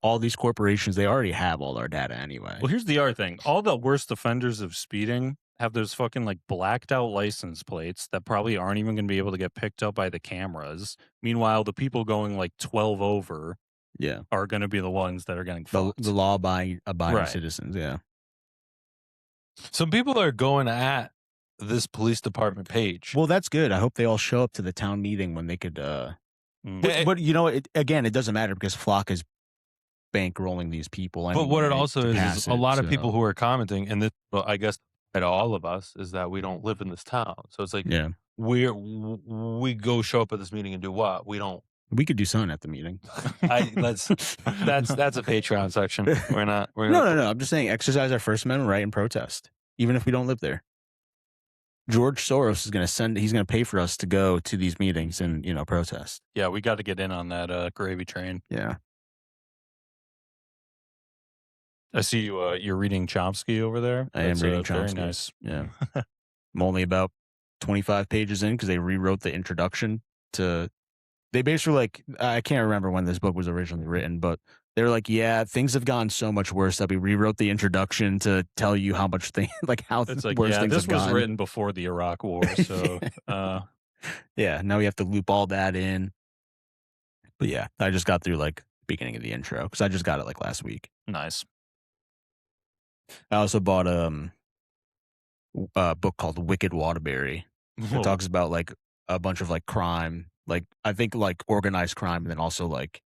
all these corporations, they already have all our data anyway. Well, here's the other thing. All the worst offenders of speeding have those fucking like blacked out license plates that probably aren't even going to be able to get picked up by the cameras. Meanwhile, the people going like 12 over Yeah. are going to be the ones that are getting fucked. The law-abiding Right. citizens, yeah. Some people are going at this police department page. Well, that's good. I hope they all show up to the town meeting when they could. Mm. But again, it doesn't matter because Flock is bankrolling these people. But what it anyway also to is pass a lot it, of people who are commenting, and this, well, I guess to all of us, is that we don't live in this town. So it's like Yeah, we go show up at this meeting and do what? We don't. we could do something at the meeting. That's a Patreon section. We're not. No. I'm just saying, exercise our First Amendment right and protest, even if we don't live there. George Soros is going to he's going to pay for us to go to these meetings and protest. Yeah, we got to get in on that gravy train. Yeah, I see you. You're reading Chomsky over there. I am reading Very Chomsky. nice. Yeah. I'm only about 25 pages in because they rewrote the introduction to they basically like I can't remember when this book was originally written, but they were like, yeah, things have gotten so much worse that we rewrote the introduction to tell you how much how It's like, worse yeah, things this have was gotten. written before the Iraq War, so Yeah, now we have to loop all that in. But yeah, I just got through like beginning of the intro because I just got it like last week. nice. I also bought a book called Wicked Waterbury. It talks about like a bunch of like crime, like I think like organized crime, and then also like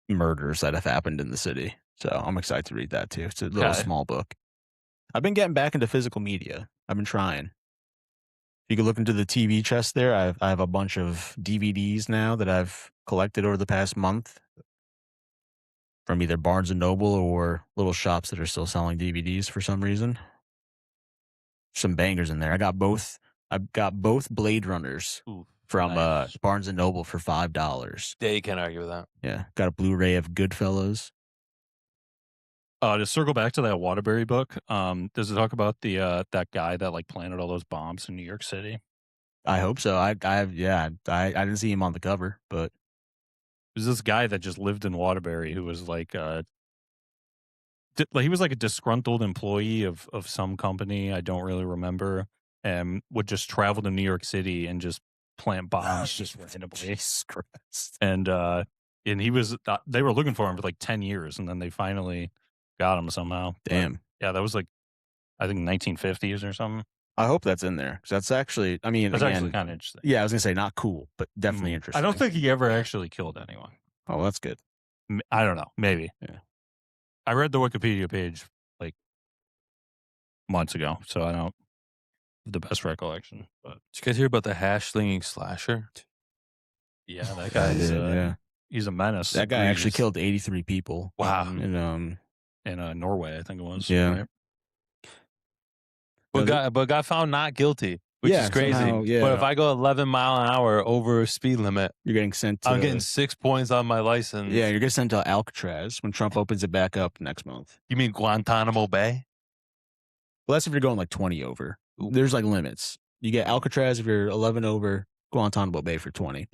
murders that have happened in the city. So I'm excited to read that too. It's a little Okay. small book. I've been getting back into physical media. I've been trying. You can look into the TV chest there. I have a bunch of DVDs now that I've collected over the past month from either Barnes and Noble or little shops that are still selling DVDs for some reason. Some bangers in there. I've got both Blade Runners Ooh, from nice. Barnes and Noble for $5. Yeah, you can't argue with that. Yeah, got a Blu-ray of Goodfellas. To circle back to that Waterbury book, does it talk about the that guy that like planted all those bombs in New York City? I hope so. I didn't see him on the cover, but There's this guy that just lived in Waterbury who was like he was like a disgruntled employee of some company, I don't really remember, and would just travel to New York City and just plant bombs just randomly. Jesus Christ. And he was they were looking for him for like 10 years, and then they finally got him somehow. But, Damn. yeah, that was like I think 1950s or something. I hope that's in there because that's actually. I mean, That's again, actually kind of interesting. yeah, I was gonna say not cool, but definitely interesting. I don't think he ever actually killed anyone. Oh, that's good. I don't know. Maybe. Yeah. I read the Wikipedia page like months ago, so I don't have the best recollection. But Did you guys hear about the hash slinging slasher? yeah, that I guy's did, yeah. he's a menace. That guy actually He's killed 83 people. Wow. And in Norway, I think it was. Yeah. Right? But got found not guilty, which Yeah, is crazy. somehow, yeah. But if I go 11 mile an hour over speed limit, you're getting sent to I'm getting 6 points on my license. yeah, you're getting sent to Alcatraz when Trump opens it back up next month. You mean Guantanamo Bay? Well, that's if you're going like 20 over. There's like limits. You get Alcatraz if you're 11 over, Guantanamo Bay for 20.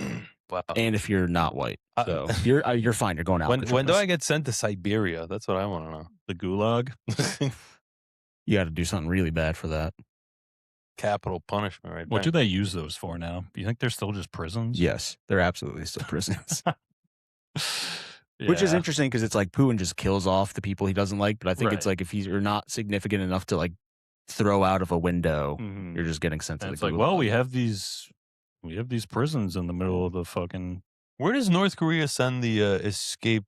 Wow. And if you're not white. So you're fine. You're going Alcatraz. When do I get sent to Siberia? That's what I want to know. The Gulag. You got to do something really bad for that. Capital punishment right What there. do they use those for now? Do you think they're still just prisons? Yes, they're absolutely still prisons. Which is Yeah. interesting because it's like Putin just kills off the people he doesn't like. But I think it's Right. like if you're not significant enough to like throw out of a window, Mhm. you're just getting sent to And the it's like, gulag. well, we have these prisons in the middle of the fucking. Where does North Korea send the escape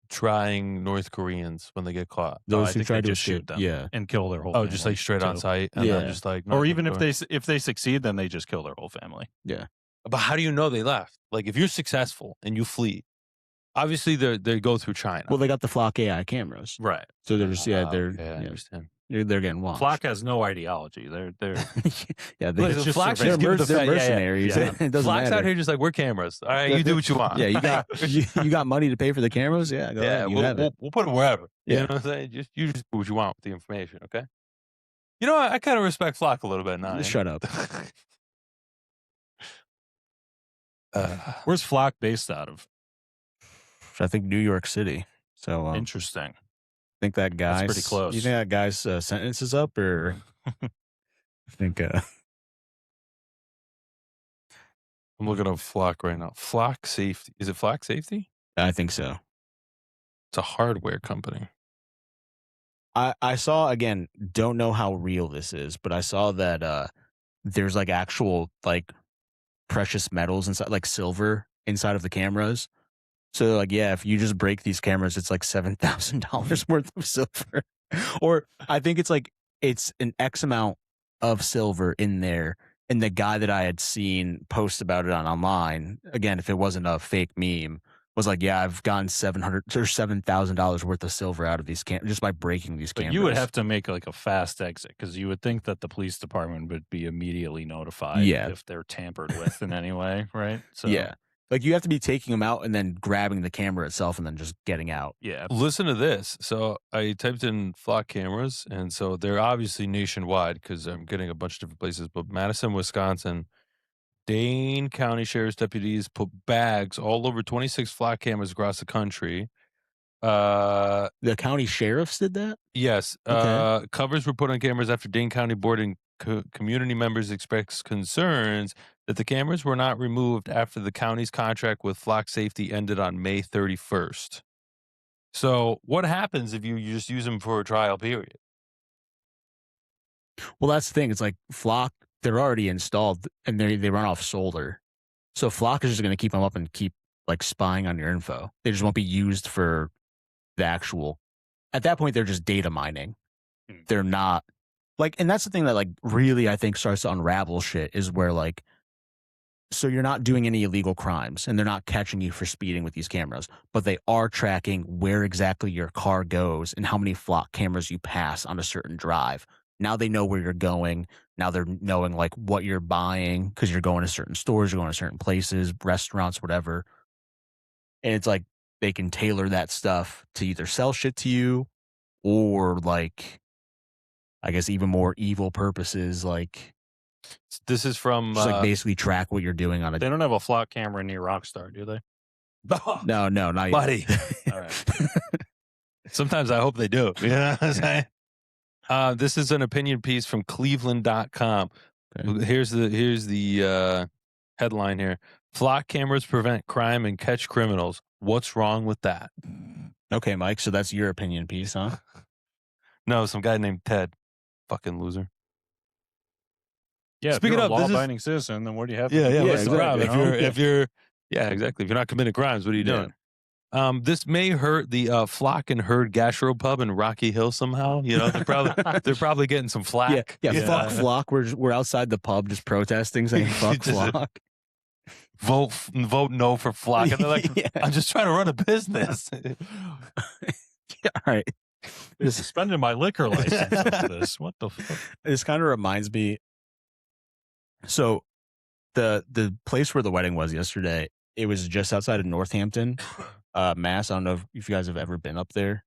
trying North Koreans when they get caught? Those I who think try they to just shoot escape. them. Yeah. And kill their whole. Oh, just family, like straight on too. site, and then Yeah. just like. Or knock even on if the door. they succeed, then they just kill their whole family. But how do you know they left? Like, if you're successful and you flee, obviously they go through China. Well, they got the Flock AI cameras. Right. So they're just, they're, okay, I yeah, understand. they're getting watched. Flock has no ideology. They're yeah, Look, they, the Flock's they're, just giving the they're fact- yeah, yeah, mercenaries. yeah. It doesn't Flock's matter. out here just like, we're cameras. All right, you do what you want. Yeah, you got money to pay for the cameras? Yeah, go ahead. You have it. we'll put them wherever. You Yeah. know what I'm saying? You just do what you want with the information, okay? You know what? I kind of respect Flock a little bit now. Just shut up. Where's Flock based out of? I think New York City. So Interesting. think that guy's pretty close. You think that guy's sentence is up, or I think I'm looking up Flock right now. Flock Safety. Is it Flock Safety? I think so. It's a hardware company. I saw, again, don't know how real this is, but I saw that there's like actual like precious metals inside, like silver inside of the cameras. So like, yeah, if you just break these cameras, it's like $7,000 worth of silver. Or I think it's like it's an X amount of silver in there. And the guy that I had seen post about it online, again, if it wasn't a fake meme, was like, yeah, I've gotten $700 or $7,000 worth of silver out of these cameras just by breaking these But cameras. you would have to make like a fast exit because you would think that the police department would be immediately notified Yeah. if they're tampered with in any way, right? So yeah. Like you have to be taking them out and then grabbing the camera itself and then just getting out. yeah. Listen to this. So I typed in Flock cameras, and so they're obviously nationwide because I'm getting a bunch of different places. But Madison, Wisconsin, Dane County Sheriff's deputies put bags all over 26 flock cameras across the country. The county sheriffs did that? Yes. Okay. Covers were put on cameras after Dane County Board and community members expressed concerns that the cameras were not removed after the county's contract with Flock Safety ended on May 31st. So what happens if you just use them for a trial period? Well, that's the thing. It's like Flock, they're already installed and they run off solar. So Flock is just going to keep them up and keep like spying on your info. They just won't be used for the actual. At that point, they're just data mining. They're not like, and that's the thing that like really I think starts to unravel shit is where like, so you're not doing any illegal crimes and they're not catching you for speeding with these cameras, but they are tracking where exactly your car goes and how many Flock cameras you pass on a certain drive. Now they know where you're going. Now they're knowing like what you're buying because you're going to certain stores, you're going to certain places, restaurants, whatever. And it's like they can tailor that stuff to either sell shit to you or like, I guess even more evil purposes, like This is from just like basically track what you're doing on a. They don't have a flock camera near Rockstar, do they? No, not yet. buddy. All right. Sometimes I hope they do. You know what I'm saying? This is an opinion piece from Cleveland.com. Okay. Here's the headline here. Flock cameras prevent crime and catch criminals. What's wrong with that? Okay, Mike. So that's your opinion piece, huh? No, some guy named Ted. Fucking loser. Yeah, Speaking if you're of, a this is- law-abiding citizen, then what do you have? Yeah, to do? what's the exactly. problem? You know? If you're exactly. If you're not committing crimes, what are you doing? This may hurt the Flock and Herd Gastro Pub in Rocky Hill somehow. You know, they're probably getting some flack. Yeah. Fuck Flock. We're outside the pub just protesting, saying fuck Just- Flock. Vote no for Flock. And they're like, Yeah. I'm just trying to run a business. Yeah, all right. They suspended my liquor license over this. What the fuck? This kind of reminds me. So, the place where the wedding was yesterday, it was just outside of Northampton, Mass. I don't know if you guys have ever been up there.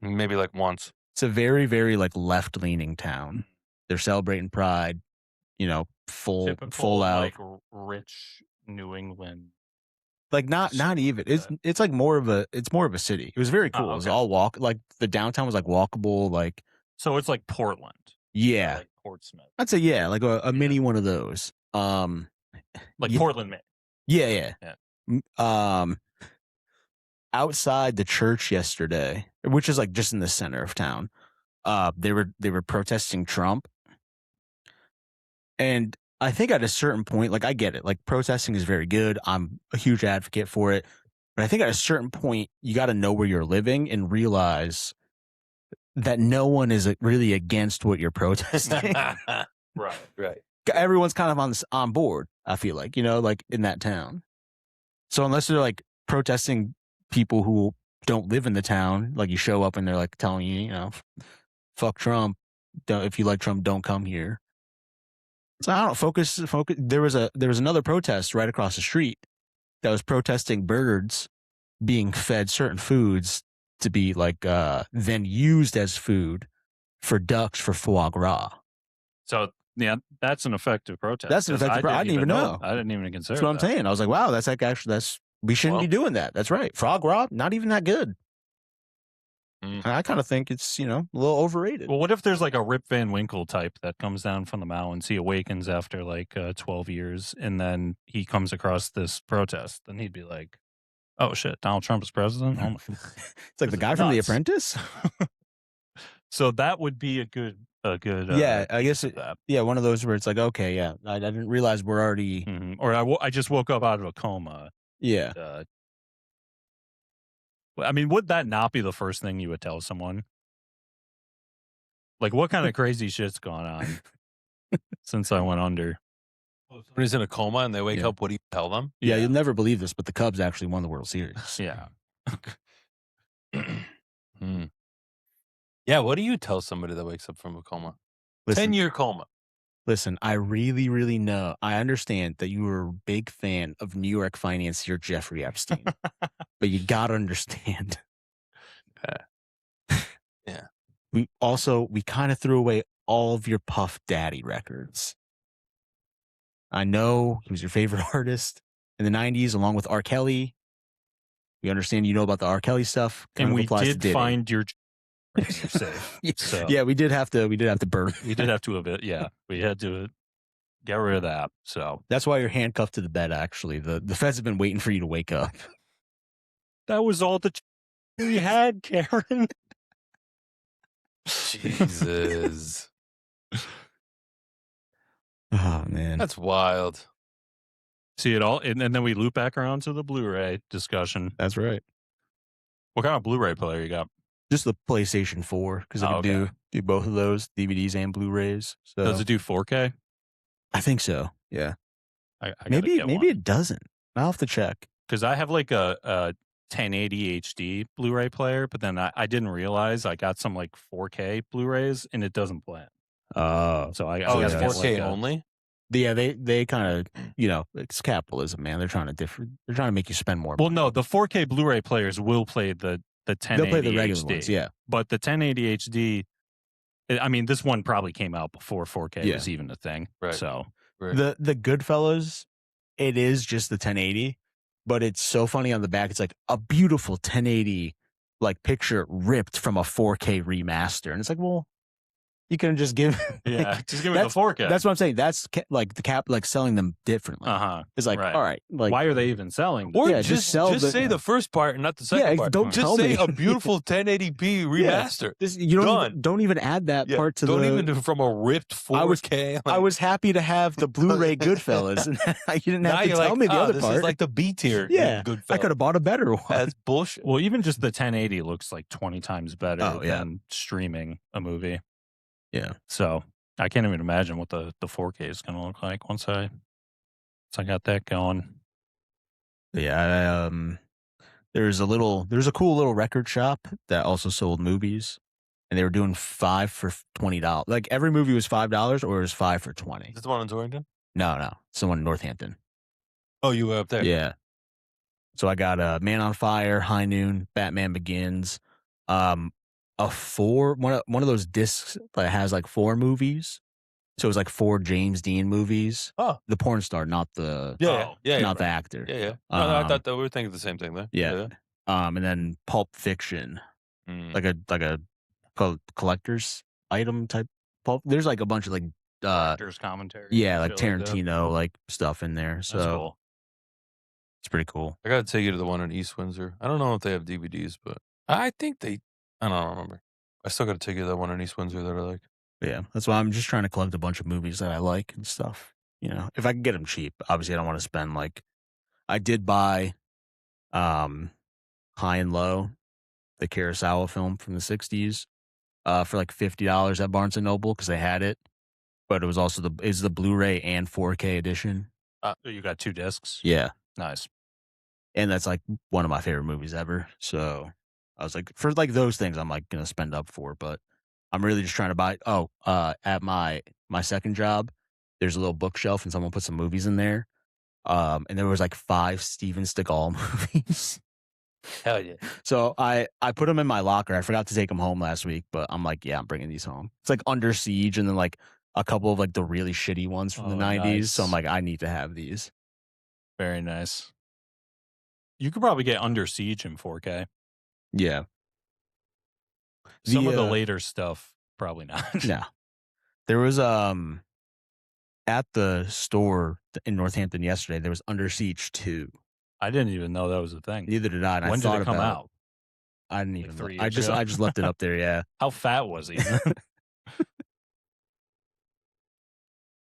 Maybe like once. It's a very, very like left leaning town. They're celebrating Pride. You know, full Typical, out. like rich New England. Like not even it's like more of a city. It was very cool. It was okay. all like the downtown was like walkable, like So it's like Portland. yeah. Like Portsmouth. I'd say yeah, like a mini one of those. Like Yeah. Portland, Maine. Yeah. Yeah. Outside the church yesterday, which is like just in the center of town, they were protesting Trump. And I think at a certain point, like I get it, like protesting is very good. I'm a huge advocate for it. But I think at a certain point, you got to know where you're living and realize that no one is really against what you're protesting. Right. Everyone's kind of on board, I feel like, you know, like in that town. So unless they're like protesting people who don't live in the town, like you show up and they're like telling you, you know, fuck Trump. If you like Trump, don't come here. So I don't know, focus. There was another protest right across the street that was protesting birds being fed certain foods to be like then used as food for ducks for foie gras. So yeah, that's an effective protest. That's an 'cause effective I didn't even know. I didn't even consider That's what I'm that. saying. I was like, wow, that's like actually we shouldn't be doing that. That's right. Foie gras, not even that good. I kind of think it's, you know, a little overrated. Well, what if there's like a Rip Van Winkle type that comes down from the mountains? He awakens after like 12 years, and then he comes across this protest. Then he'd be like, "Oh shit, Donald Trump is president." Oh my. It's like the guy from The Apprentice. So that would be a good. Yeah, I guess that. yeah, one of those where it's like, okay, yeah, I didn't realize we're already. Mhm. Or I just woke up out of a coma. Yeah. I mean, would that not be the first thing you would tell someone? Like, what kind of crazy shit's going on since I went under? Somebody's in a coma and they wake up. What do you tell them? Yeah, you'll never believe this, but the Cubs actually won the World Series. Yeah. Yeah, what do you tell somebody that wakes up from a coma? Listen, 10-year coma. Listen, I really, really know. I understand that you were a big fan of New York financier Jeffrey Epstein, but you got to understand. Yeah. We kind of threw away all of your Puff Daddy records. I know he was your favorite artist in the 90s, along with R. Kelly. We understand you know about the R. Kelly stuff. And Kind of we applies to did Diddy. find your you're safe. So Yeah, we did have to burn. we did have to we had to get rid of that. So That's why you're handcuffed to the bed. Actually, the feds have been waiting for you to wake up. that was all the we had, Karen. Jesus. Oh man, That's wild. See it all, and then we loop back around to the Blu-ray discussion. that's right. What kind of Blu-ray player you got? Just the PlayStation 4 because I Oh, can okay. do both of those DVDs and Blu-rays. So Does it do 4K? I think so. Yeah, I maybe it doesn't. I'll have to check. because I have like a 1080 HD Blu-ray player, but then I didn't realize I got some like 4K Blu-rays and it doesn't play. So I Oh, got it's yeah, to get 4K like a- only? Yeah, they kind of it's capitalism, man. They're trying to make you spend more. Well, no, the 4K Blu-ray players will play the 1080 They'll play the regular HD, ones. Yeah, but the 1080 HD. I mean, this one probably came out before 4K Yeah. was even a thing. Right. So Right. the Goodfellas, it is just the 1080, but it's so funny on the back. It's like a beautiful 1080 like picture ripped from a 4K remaster, and it's like, well, you can just give. yeah, just give me the 4K. That's what I'm saying. That's like the cap, like selling them differently. uh-huh. It's like, right. all right, like Why are they even selling? Or Yeah, just just sell the- say the first part and not the second part. don't just tell say me. a beautiful 1080p remaster. you Done. don't even add that Yeah, part to don't the. even do from a ripped 4K. I was happy to have the Blu-ray Goodfellas, and you didn't now have to you're tell like, me the other this part. is like the B tier. Yeah, good. I could have bought a better one. That's bullshit. Well, even just the 1080 looks like 20 times better Oh, yeah. than streaming a movie. Yeah. So I can't even imagine what the 4K is going to look like once I got that going. Yeah, there's a cool little record shop that also sold movies, and they were doing 5 for $20. Like every movie was $5, or it was 5 for 20. Is this the one in Torrington? No, someone in Northampton. Oh, you were up there. Yeah. So I got Man on Fire, High Noon, Batman Begins, one of those discs that has like 4 movies. So it was like 4 James Dean movies. Oh. The porn star, not the Oh, the actor. Yeah. No, I Um, thought that we were thinking the same thing there. Yeah. And then Pulp Fiction, Mm. like a collector's item type pulp. There's like a bunch of like Director's commentary. yeah, like shit that. Tarantino like stuff in there. That's So cool. it's pretty cool. I got to take you to the one in East Windsor. I don't know if they have DVDs, but I think they. I don't remember. I still got to take you to that one in East Windsor that I like. Yeah, that's why I'm just trying to collect a bunch of movies that I like and stuff. You know, if I can get them cheap. Obviously, I don't want to spend like. I did buy, High and Low, the Kurosawa film from the '60s, for like $50 at Barnes and Noble because they had it, but it was also the Blu-ray and 4K edition. You got 2 discs. Yeah, Nice. and that's like one of my favorite movies ever. So I was like, for like those things, I'm like gonna spend up for, but I'm really just trying to buy. At my second job, there's a little bookshelf, and someone put some movies in there. And there was like 5 Steven Seagal movies. Hell yeah. So I put them in my locker. I forgot to take them home last week, but I'm like, yeah, I'm bringing these home. It's like Under Siege, and then like a couple of like the really shitty ones from the Oh, 90s. So I'm nice. like, I need to have these. Very nice. You could probably get Under Siege in 4K. Yeah. Some of the later stuff, probably not. Yeah. There was at the store in Northampton yesterday, there was Under Siege 2. I didn't even know that was a thing. Neither did I. And When I thought did it come about out? I didn't Like even 3 know. years ago? I just left it up there, yeah. How fat was he?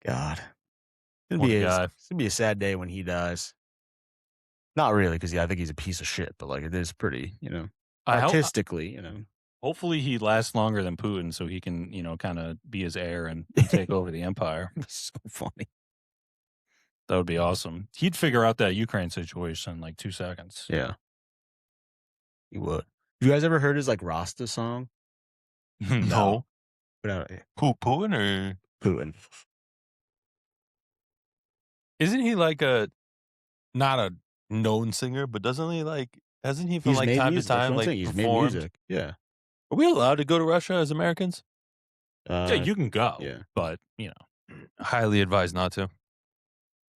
God. It's What a guy. gonna be a sad day when he dies. Not really, because I think he's a piece of shit, but like it is pretty, artistically, Hopefully he lasts longer than Putin so he can, kind of be his heir and take over the empire. It's so funny. That would be awesome. He'd figure out that Ukraine situation in like 2 seconds. Yeah. He would. Have you guys ever heard his like Rasta song? No. Put out Who, Putin or? Putin. Isn't he like not a known singer, but doesn't he like, hasn't he from He's like made time music. to That's time what I'm like saying. He's made performed? music. Yeah. Are we allowed to go to Russia as Americans? Yeah, you can go. yeah. But, Highly advised not to.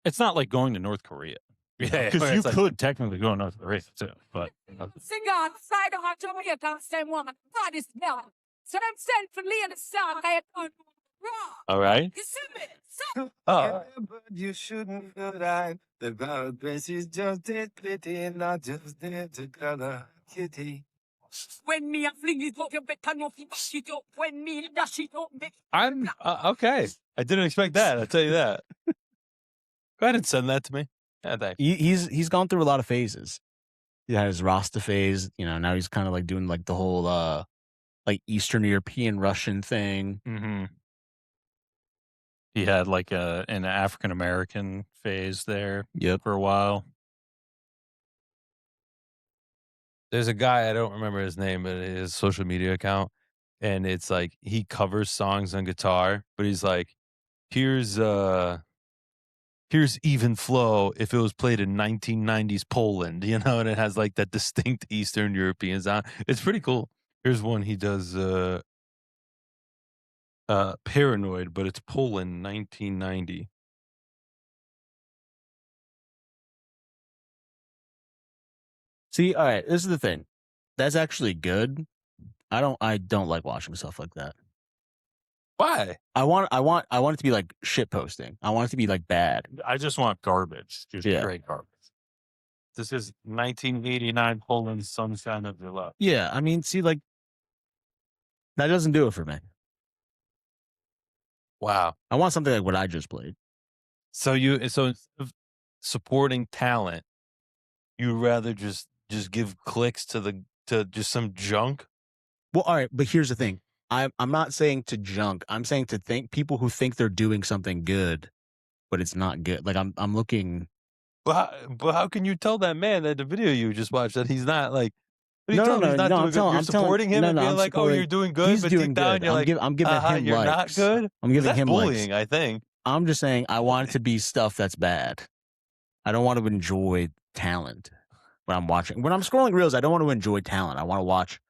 It's not like going to North Korea. Yeah, Because where you it's like- could technically go to North Korea too. But Sing on, side of hot tomato, can't stand woman. God is now. So I'm sent for Leah the song. I had on raw. All right. You see me? So Oh, But you shouldn't feel like the grace is just it pretty, not just there to color kitty. when me a fling it up, you better know if it up. When me dash it up, me. I'm okay. I didn't expect that. I'll tell you that. Go ahead and send that to me. Yeah, thanks. He's gone through a lot of phases. He had his Rasta phase, you know. Now he's kind of like doing like the whole like Eastern European Russian thing. mm-hmm. He had like an African American phase there Yep. for a while. There's a guy, I don't remember his name, but his social media account, and it's like he covers songs on guitar, but he's like, here's Even Flow if it was played in 1990s Poland, you know, and it has like that distinct Eastern European sound. It's pretty cool. Here's one he does Paranoid, but it's Poland 1990. See, all right, this is the thing. That's actually good. I don't like watching stuff like that. Why? I want it to be like shit posting. I want it to be like bad. I just want garbage. Just Yeah. straight garbage. This is 1989 Poland Sunshine of Your Love. Yeah, I mean, see, like that doesn't do it for me. Wow. I want something like what I just played. So instead of supporting talent, you rather just give clicks to just some junk? Well, all right, but here's the thing. I'm not saying to junk. I'm saying to think people who think they're doing something good, but it's not good. Like I'm looking. But how can you tell that man that the video you just watched that he's not like? What are you No, telling no, me he's not no, doing I'm good? telling- You're I'm telling- supporting him no, and no, being I'm like, "Oh, you're supporting- doing good," He's but doing deep down good. you're like, I'm giving him "You're likes. not good." I'm giving That's him bullying, likes. I think. I'm just saying I want it to be stuff that's bad. I don't want to enjoy talent when I'm watching. When I'm scrolling reels, I don't want to enjoy talent. I want to watch.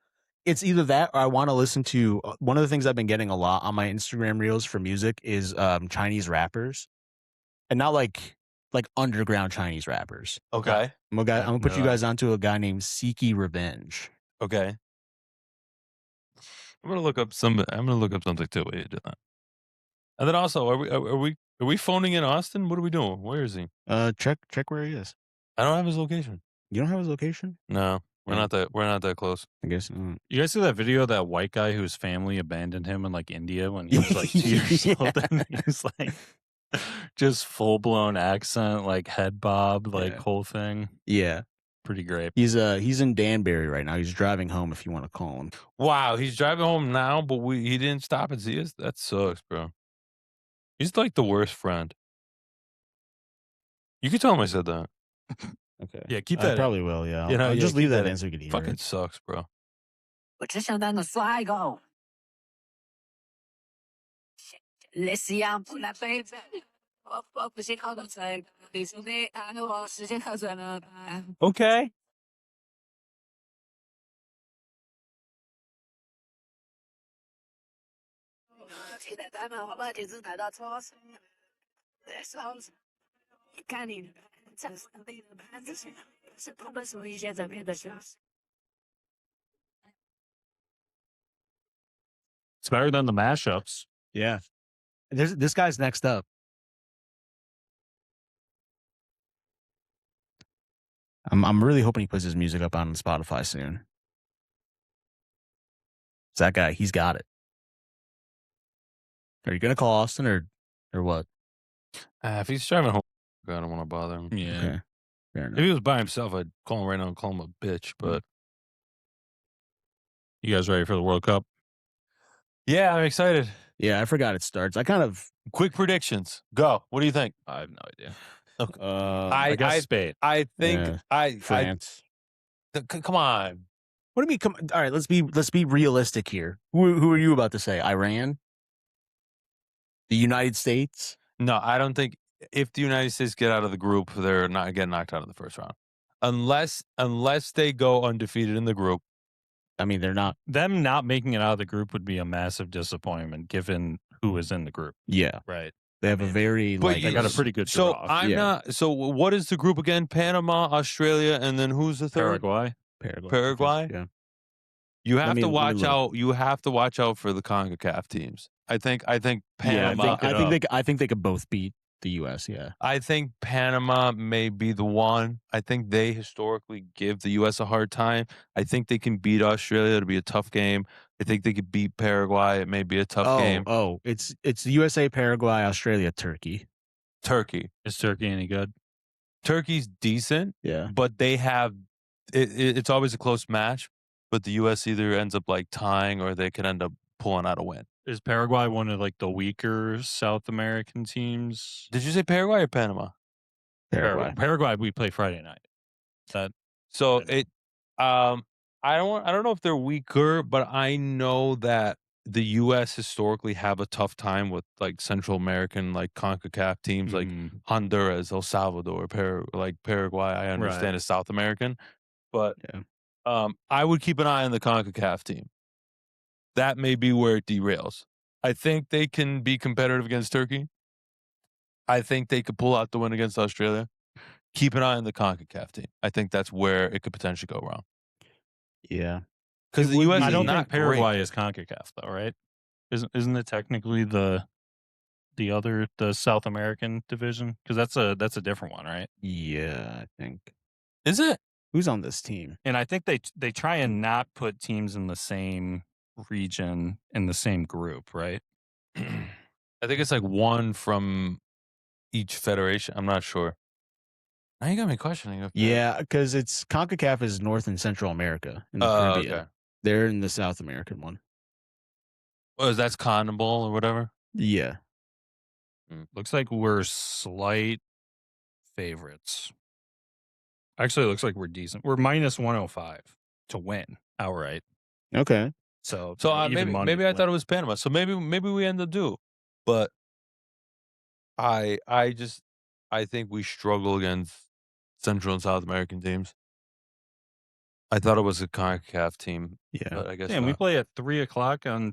It's either that or I want to listen to one of the things I've been getting a lot on my Instagram reels for music is Chinese rappers, and not like underground Chinese rappers. Okay. I'm gonna put you No. guys onto a guy named Siki Revenge. Okay. I'm gonna look up something too. While you do that. And then also, are we phoning in Austin? What are we doing? Where is he? Check where he is. I don't have his location. You don't have his location? No, we're Yeah. not that close. I guess. You guys see that video of that white guy whose family abandoned him in like India when he was like 2 years Yeah. old? And he was like just full blown accent, like head bob, like Yeah. whole thing. Yeah, Pretty great. he's in Danbury right now. He's driving home. If you want to call him. Wow, he's driving home now, but he didn't stop and see us. That sucks, bro. He's like the worst friend. You can tell him I said that. Okay. Yeah, keep I that. probably will. Yeah. You know, I'll yeah, just keep leave that that in so you can hear Fucking it. sucks, bro. 我只想当个帅哥。类似样不来背背，我不信靠的嘴，你说你爱我，时间喝醉了。 Okay. 期待咱们把电视抬到桌上，手指，看你城市里的盘子上，是不本属一些正面的消息。 It's better than the mashups. Yeah. This guy's next up. I'm really hoping he puts his music up on Spotify soon. It's that guy. He's got it. Are you gonna call Austin or what? If he's driving home, I don't want to bother him. Yeah. Okay. Fair enough. If he was by himself, I'd call him right now and call him a bitch. But You guys ready for the World Cup? yeah, I'm excited. Yeah, I forgot it starts. I kind of Quick predictions. Go. What do you think? I have no idea. I guess Spain. I think Yeah, I France. come on. What do you mean? Come. All right, let's be realistic here. Who are you about to say? Iran? The United States? No, I don't think if the United States get out of the group, they're not getting knocked out of the first round. Unless they go undefeated in the group. I mean, they're not. Them not making it out of the group would be a massive disappointment given who was in the group. Yeah, Right. They have a very But like you- They got a pretty good So draw. I'm Yeah. not. So what is the group again? Panama, Australia, and then who's the third? Paraguay. Paraguay? Yeah. You have me- to let me watch look. out. You have to watch out for the CONCACAF teams. I think Yeah, Panama. I think they could both beat the U.S. Yeah. I think Panama may be the one. I think they historically give the U.S. a hard time. I think they can beat Australia. It'll be a tough game. I think they could beat Paraguay. It may be a tough game. It's the USA, Paraguay, Australia, Turkey. Turkey. Is Turkey any good? Turkey's decent, Yeah. but they have it's always a close match. But the U.S. either ends up like tying or they could end up pulling out a win. Is Paraguay one of like the weaker South American teams? Did you say Paraguay or Panama? Paraguay. Paraguay, we play Friday night. That So Right. it, I don't know if they're weaker, but I know that the U.S. historically have a tough time with like Central American like CONCACAF teams like Mhm. Honduras, El Salvador, like Paraguay. I understand Right. is South American, but Yeah. I would keep an eye on the CONCACAF team. That may be where it derails. I think they can be competitive against Turkey. I think they could pull out the win against Australia. Keep an eye on the CONCACAF team. I think that's where it could potentially go wrong. Yeah. Because the U.S. I is don't not think Paraguay great. is CONCACAF though, right? Isn't it technically the South American division? Because that's a different one, right? Yeah, I think. Is it? Who's on this team? And I think they try and not put teams in the same region in the same group, right? I think it's like one from each federation. I'm not sure. Now you got me questioning. if that- Yeah, because it's CONCACAF is North and Central America in the Oh, Caribbean. okay. They're in the South American one. Oh, that's CONMEBOL or whatever. Yeah. Looks like we're slight favorites. Actually, it looks like we're decent. We're minus 105 to win outright. Okay. So, So even maybe money maybe I to thought it win. was Panama. So maybe we end up due, but I think we struggle against Central and South American teams. I thought it was a CONCACAF team, Yeah. but I guess Damn, we not. play at 3:00 on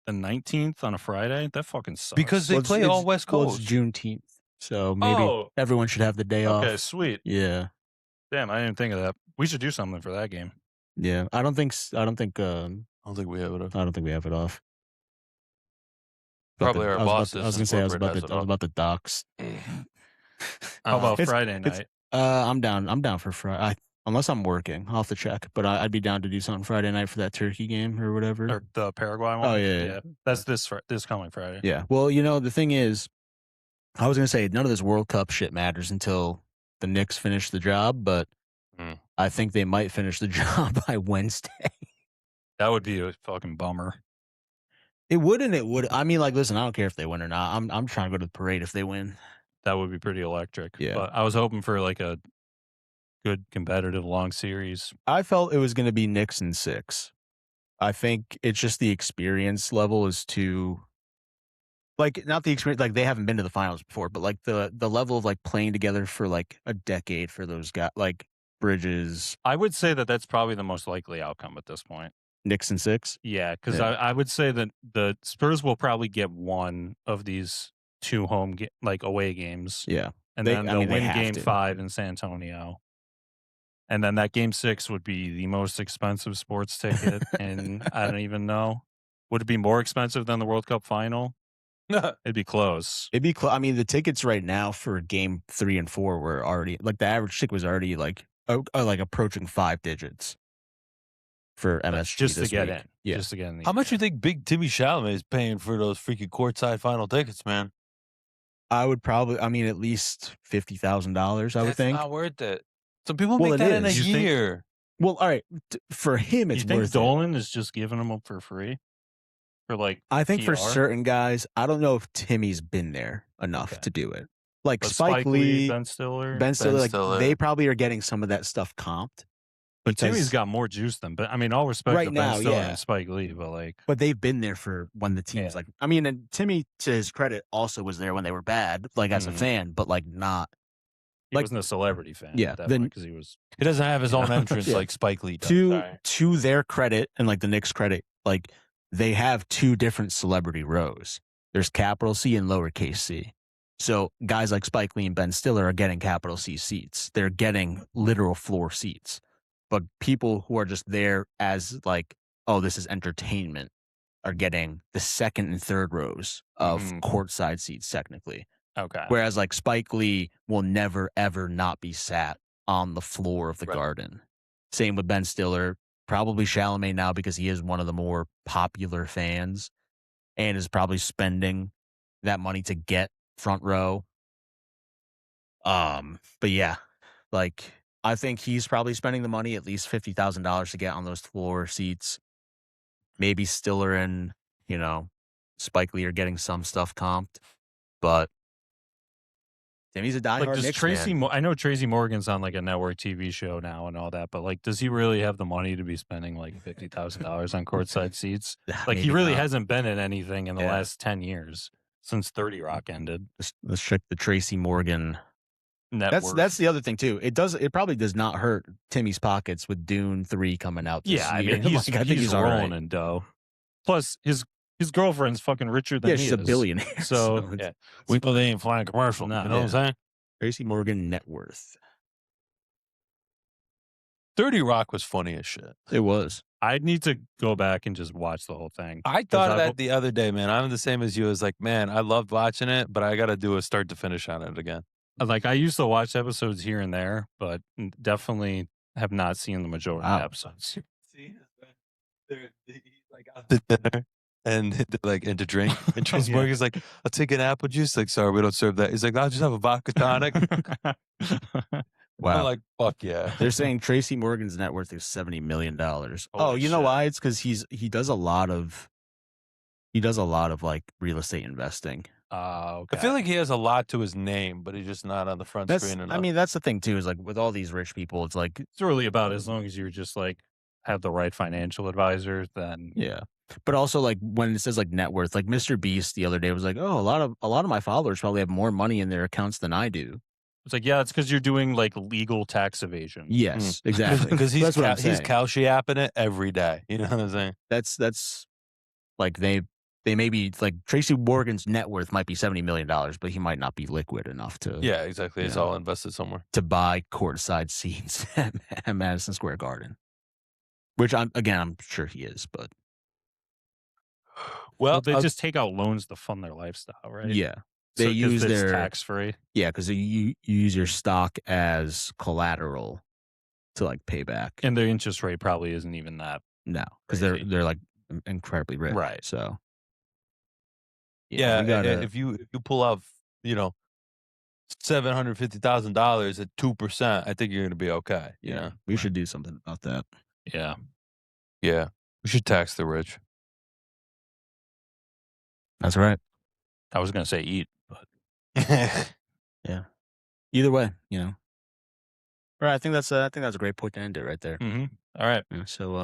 the 19th on a Friday. That fucking sucks. Because they Well, it's- play all it's- West Well, Coast. it's Juneteenth, so maybe Oh. everyone should have the day Okay, off. sweet. Yeah. Damn, I didn't think of that. We should do something for that game. Yeah. I don't think. I don't think we have it. I don't think we have it off. Probably our I boss. was gonna say I was about has it the I was up. about the docs. How about It's- Friday it's- night? I'm down for Friday. Unless I'm working, I'll have to check. But I'd be down to do something Friday night for that Turkey game or whatever. Or the Paraguay one? Oh, yeah. That's this coming Friday. Yeah. Well, the thing is, I was gonna say none of this World Cup shit matters until the Knicks finish the job, but Mm. I think they might finish the job by Wednesday. That would be a fucking bummer. It would and it would. I mean, like, listen, I don't care if they win or not. I'm trying to go to the parade if they win. That would be pretty electric. Yeah. But I was hoping for like a good competitive long series. I felt it was going to be Knicks in 6. I think it's just the experience level is too, like, not the experience, like they haven't been to the finals before, but like the level of like playing together for like a decade for those guys, like Bridges, I would say that that's probably the most likely outcome at this point. Knicks in 6. Yeah, because Yeah. I would say that the Spurs will probably get one of these two away games, Yeah. and They- then I they'll mean, they win have Game to. 5 in San Antonio, and then that Game 6 would be the most expensive sports ticket, and I don't even know. Would it be more expensive than the World Cup final? It'd be close. It'd be I mean, the tickets right now for game 3 and 4 were already like the average ticket was already like approaching 5 digits for MSG Just to this get week. in. Yeah. Just to get in. How much you think Big Timmy Chalamet is paying for those freaking courtside final tickets, man? I would probably, I mean, at least $50,000. I would That's think. not worth it. Some people Well, make it that in a is. You think- year. Well, all right, for him, it's you think worth it. Dolan is just giving them up for free? For like, I think for PR? certain guys, I don't know if Timmy's been there enough Okay. to do it. Like but Spike Lee, Ben Stiller. Ben Stiller, like Stiller. they probably are getting some of that stuff comped. But Timmy's because- got more juice than. But I mean, all respect Right to now, Ben Stiller yeah. and Spike Lee, but like, But they've been there for when the team's Yeah. like. I mean, and Timmy, to his credit, also was there when they were bad, like as a Mhm. fan, but like not. he Like- wasn't a celebrity fan. Yeah, at that then- because he was. He doesn't have his own Yeah. entrance Yeah. like Spike Lee does. To Sorry. to their credit and like the Knicks' credit, like they have 2 different celebrity rows. There's capital C and lowercase c. So guys like Spike Lee and Ben Stiller are getting capital C seats. They're getting literal floor seats. But people who are just there as like, oh, this is entertainment, are getting the second and third rows of courtside seats technically. Okay. Whereas like Spike Lee will never ever not be sat on the floor of the Garden. Same with Ben Stiller. Probably Chalamet now because he is one of the more popular fans and is probably spending that money to get front row. But yeah, like I think he's probably spending the money, at least $50,000 to get on those floor seats. Maybe Stiller and, Spike Lee are getting some stuff comped, but Timmy's a diehard Like, does Knicks Tracy? fan. I know Tracy Morgan's on like a network TV show now and all that, but like, does he really have the money to be spending like $50,000 on courtside seats? Like, he Maybe really not. hasn't been in anything in the Yeah. last 10 years since 30 Rock ended. Let's check the Tracy Morgan. Net That's the other thing too. It probably does not hurt Timmy's pockets with Dune 3 coming out this yeah. I year. mean, he's, Like, I think he's all rolling right. in dough. Plus, his girlfriend's fucking richer than Yeah, he she's is. a billionaire. So it's Yeah. We know they ain't flying commercial. No, you know what I'm saying? Tracy Morgan net worth. 30 Rock was funny as shit. It was. I'd need to go back and just watch the whole thing. I thought of I've- that the other day, man. I'm the same as you. As like, man, I loved watching it, but I got to do a start to finish on it again. Like, I used to watch episodes here and there, but definitely have not seen the majority of Wow. the episodes. See, they're like out to dinner and like and to drink. And Tracy Yeah. Morgan's like, I'll take an apple juice. Like, sorry, we don't serve that. He's like, I'll just have a vodka tonic. Wow. I'm like, fuck yeah. They're saying Tracy Morgan's net worth is $70 million. Oh, you know shit. why? It's because he does a lot of like real estate investing. Okay. I feel like he has a lot to his name, but he's just not on the front screen enough. I mean, that's the thing too, is like with all these rich people, it's like, it's really about as long as you're just like have the right financial advisor, then yeah. But also like when it says like net worth, like Mr. Beast the other day was like, oh, a lot of my followers probably have more money in their accounts than I do. it's like, yeah, it's because you're doing like legal tax evasion. Yes, exactly. because That's what I'm he's saying. Kalshi-apping it every day. You know what I'm saying? That's like they may be like Tracy Morgan's net worth might be $70 million, but he might not be liquid enough to Yeah, exactly. It's Yeah. all invested somewhere. to buy courtside seats at Madison Square Garden. Which I'm sure he is, but Well, they just take out loans to fund their lifestyle, right? yeah, they use their tax free. yeah, because you use your stock as collateral to like pay back. And their interest rate probably isn't even that. No, because Crazy. they're like incredibly rich, Right. So Yeah, we gotta- if you pull out, $750,000 at 2%, I think you're gonna be okay. You know? we should do something about that. Yeah. Yeah, we should tax the rich. That's right. I was going to say eat, but Either way, All right, I think that's a great point to end it right there. all right. Yeah, so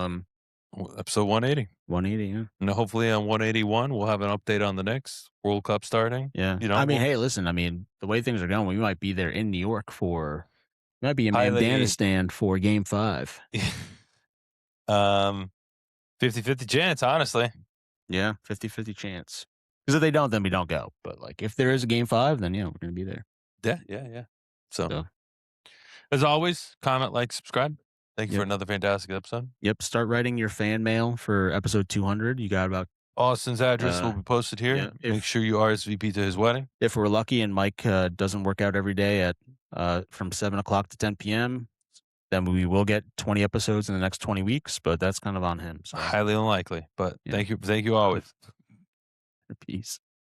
Episode 180. 180, yeah. And hopefully on 181, we'll have an update on the Knicks World Cup starting. Yeah. You know, I mean, we'll- hey, listen, the way things are going, we might be there in New York we might be in Highly- Afghanistan for Game 5. 50-50 chance, honestly. Yeah, 50-50 chance. Because if they don't, then we don't go. But like, if there is a Game 5, then we're gonna be there. Yeah. So, So. as always, comment, like, subscribe. Thank you Yep. for another fantastic episode. Yep. Start writing your fan mail for episode 200. You got about Austin's address will be posted here. yeah, Make if- sure you RSVP to his wedding. if we're lucky and Mike doesn't work out every day at from 7 o'clock to 10 p.m., then we will get 20 episodes in the next 20 weeks. But that's kind of on him. So Highly unlikely, but Yeah. thank you always. peace.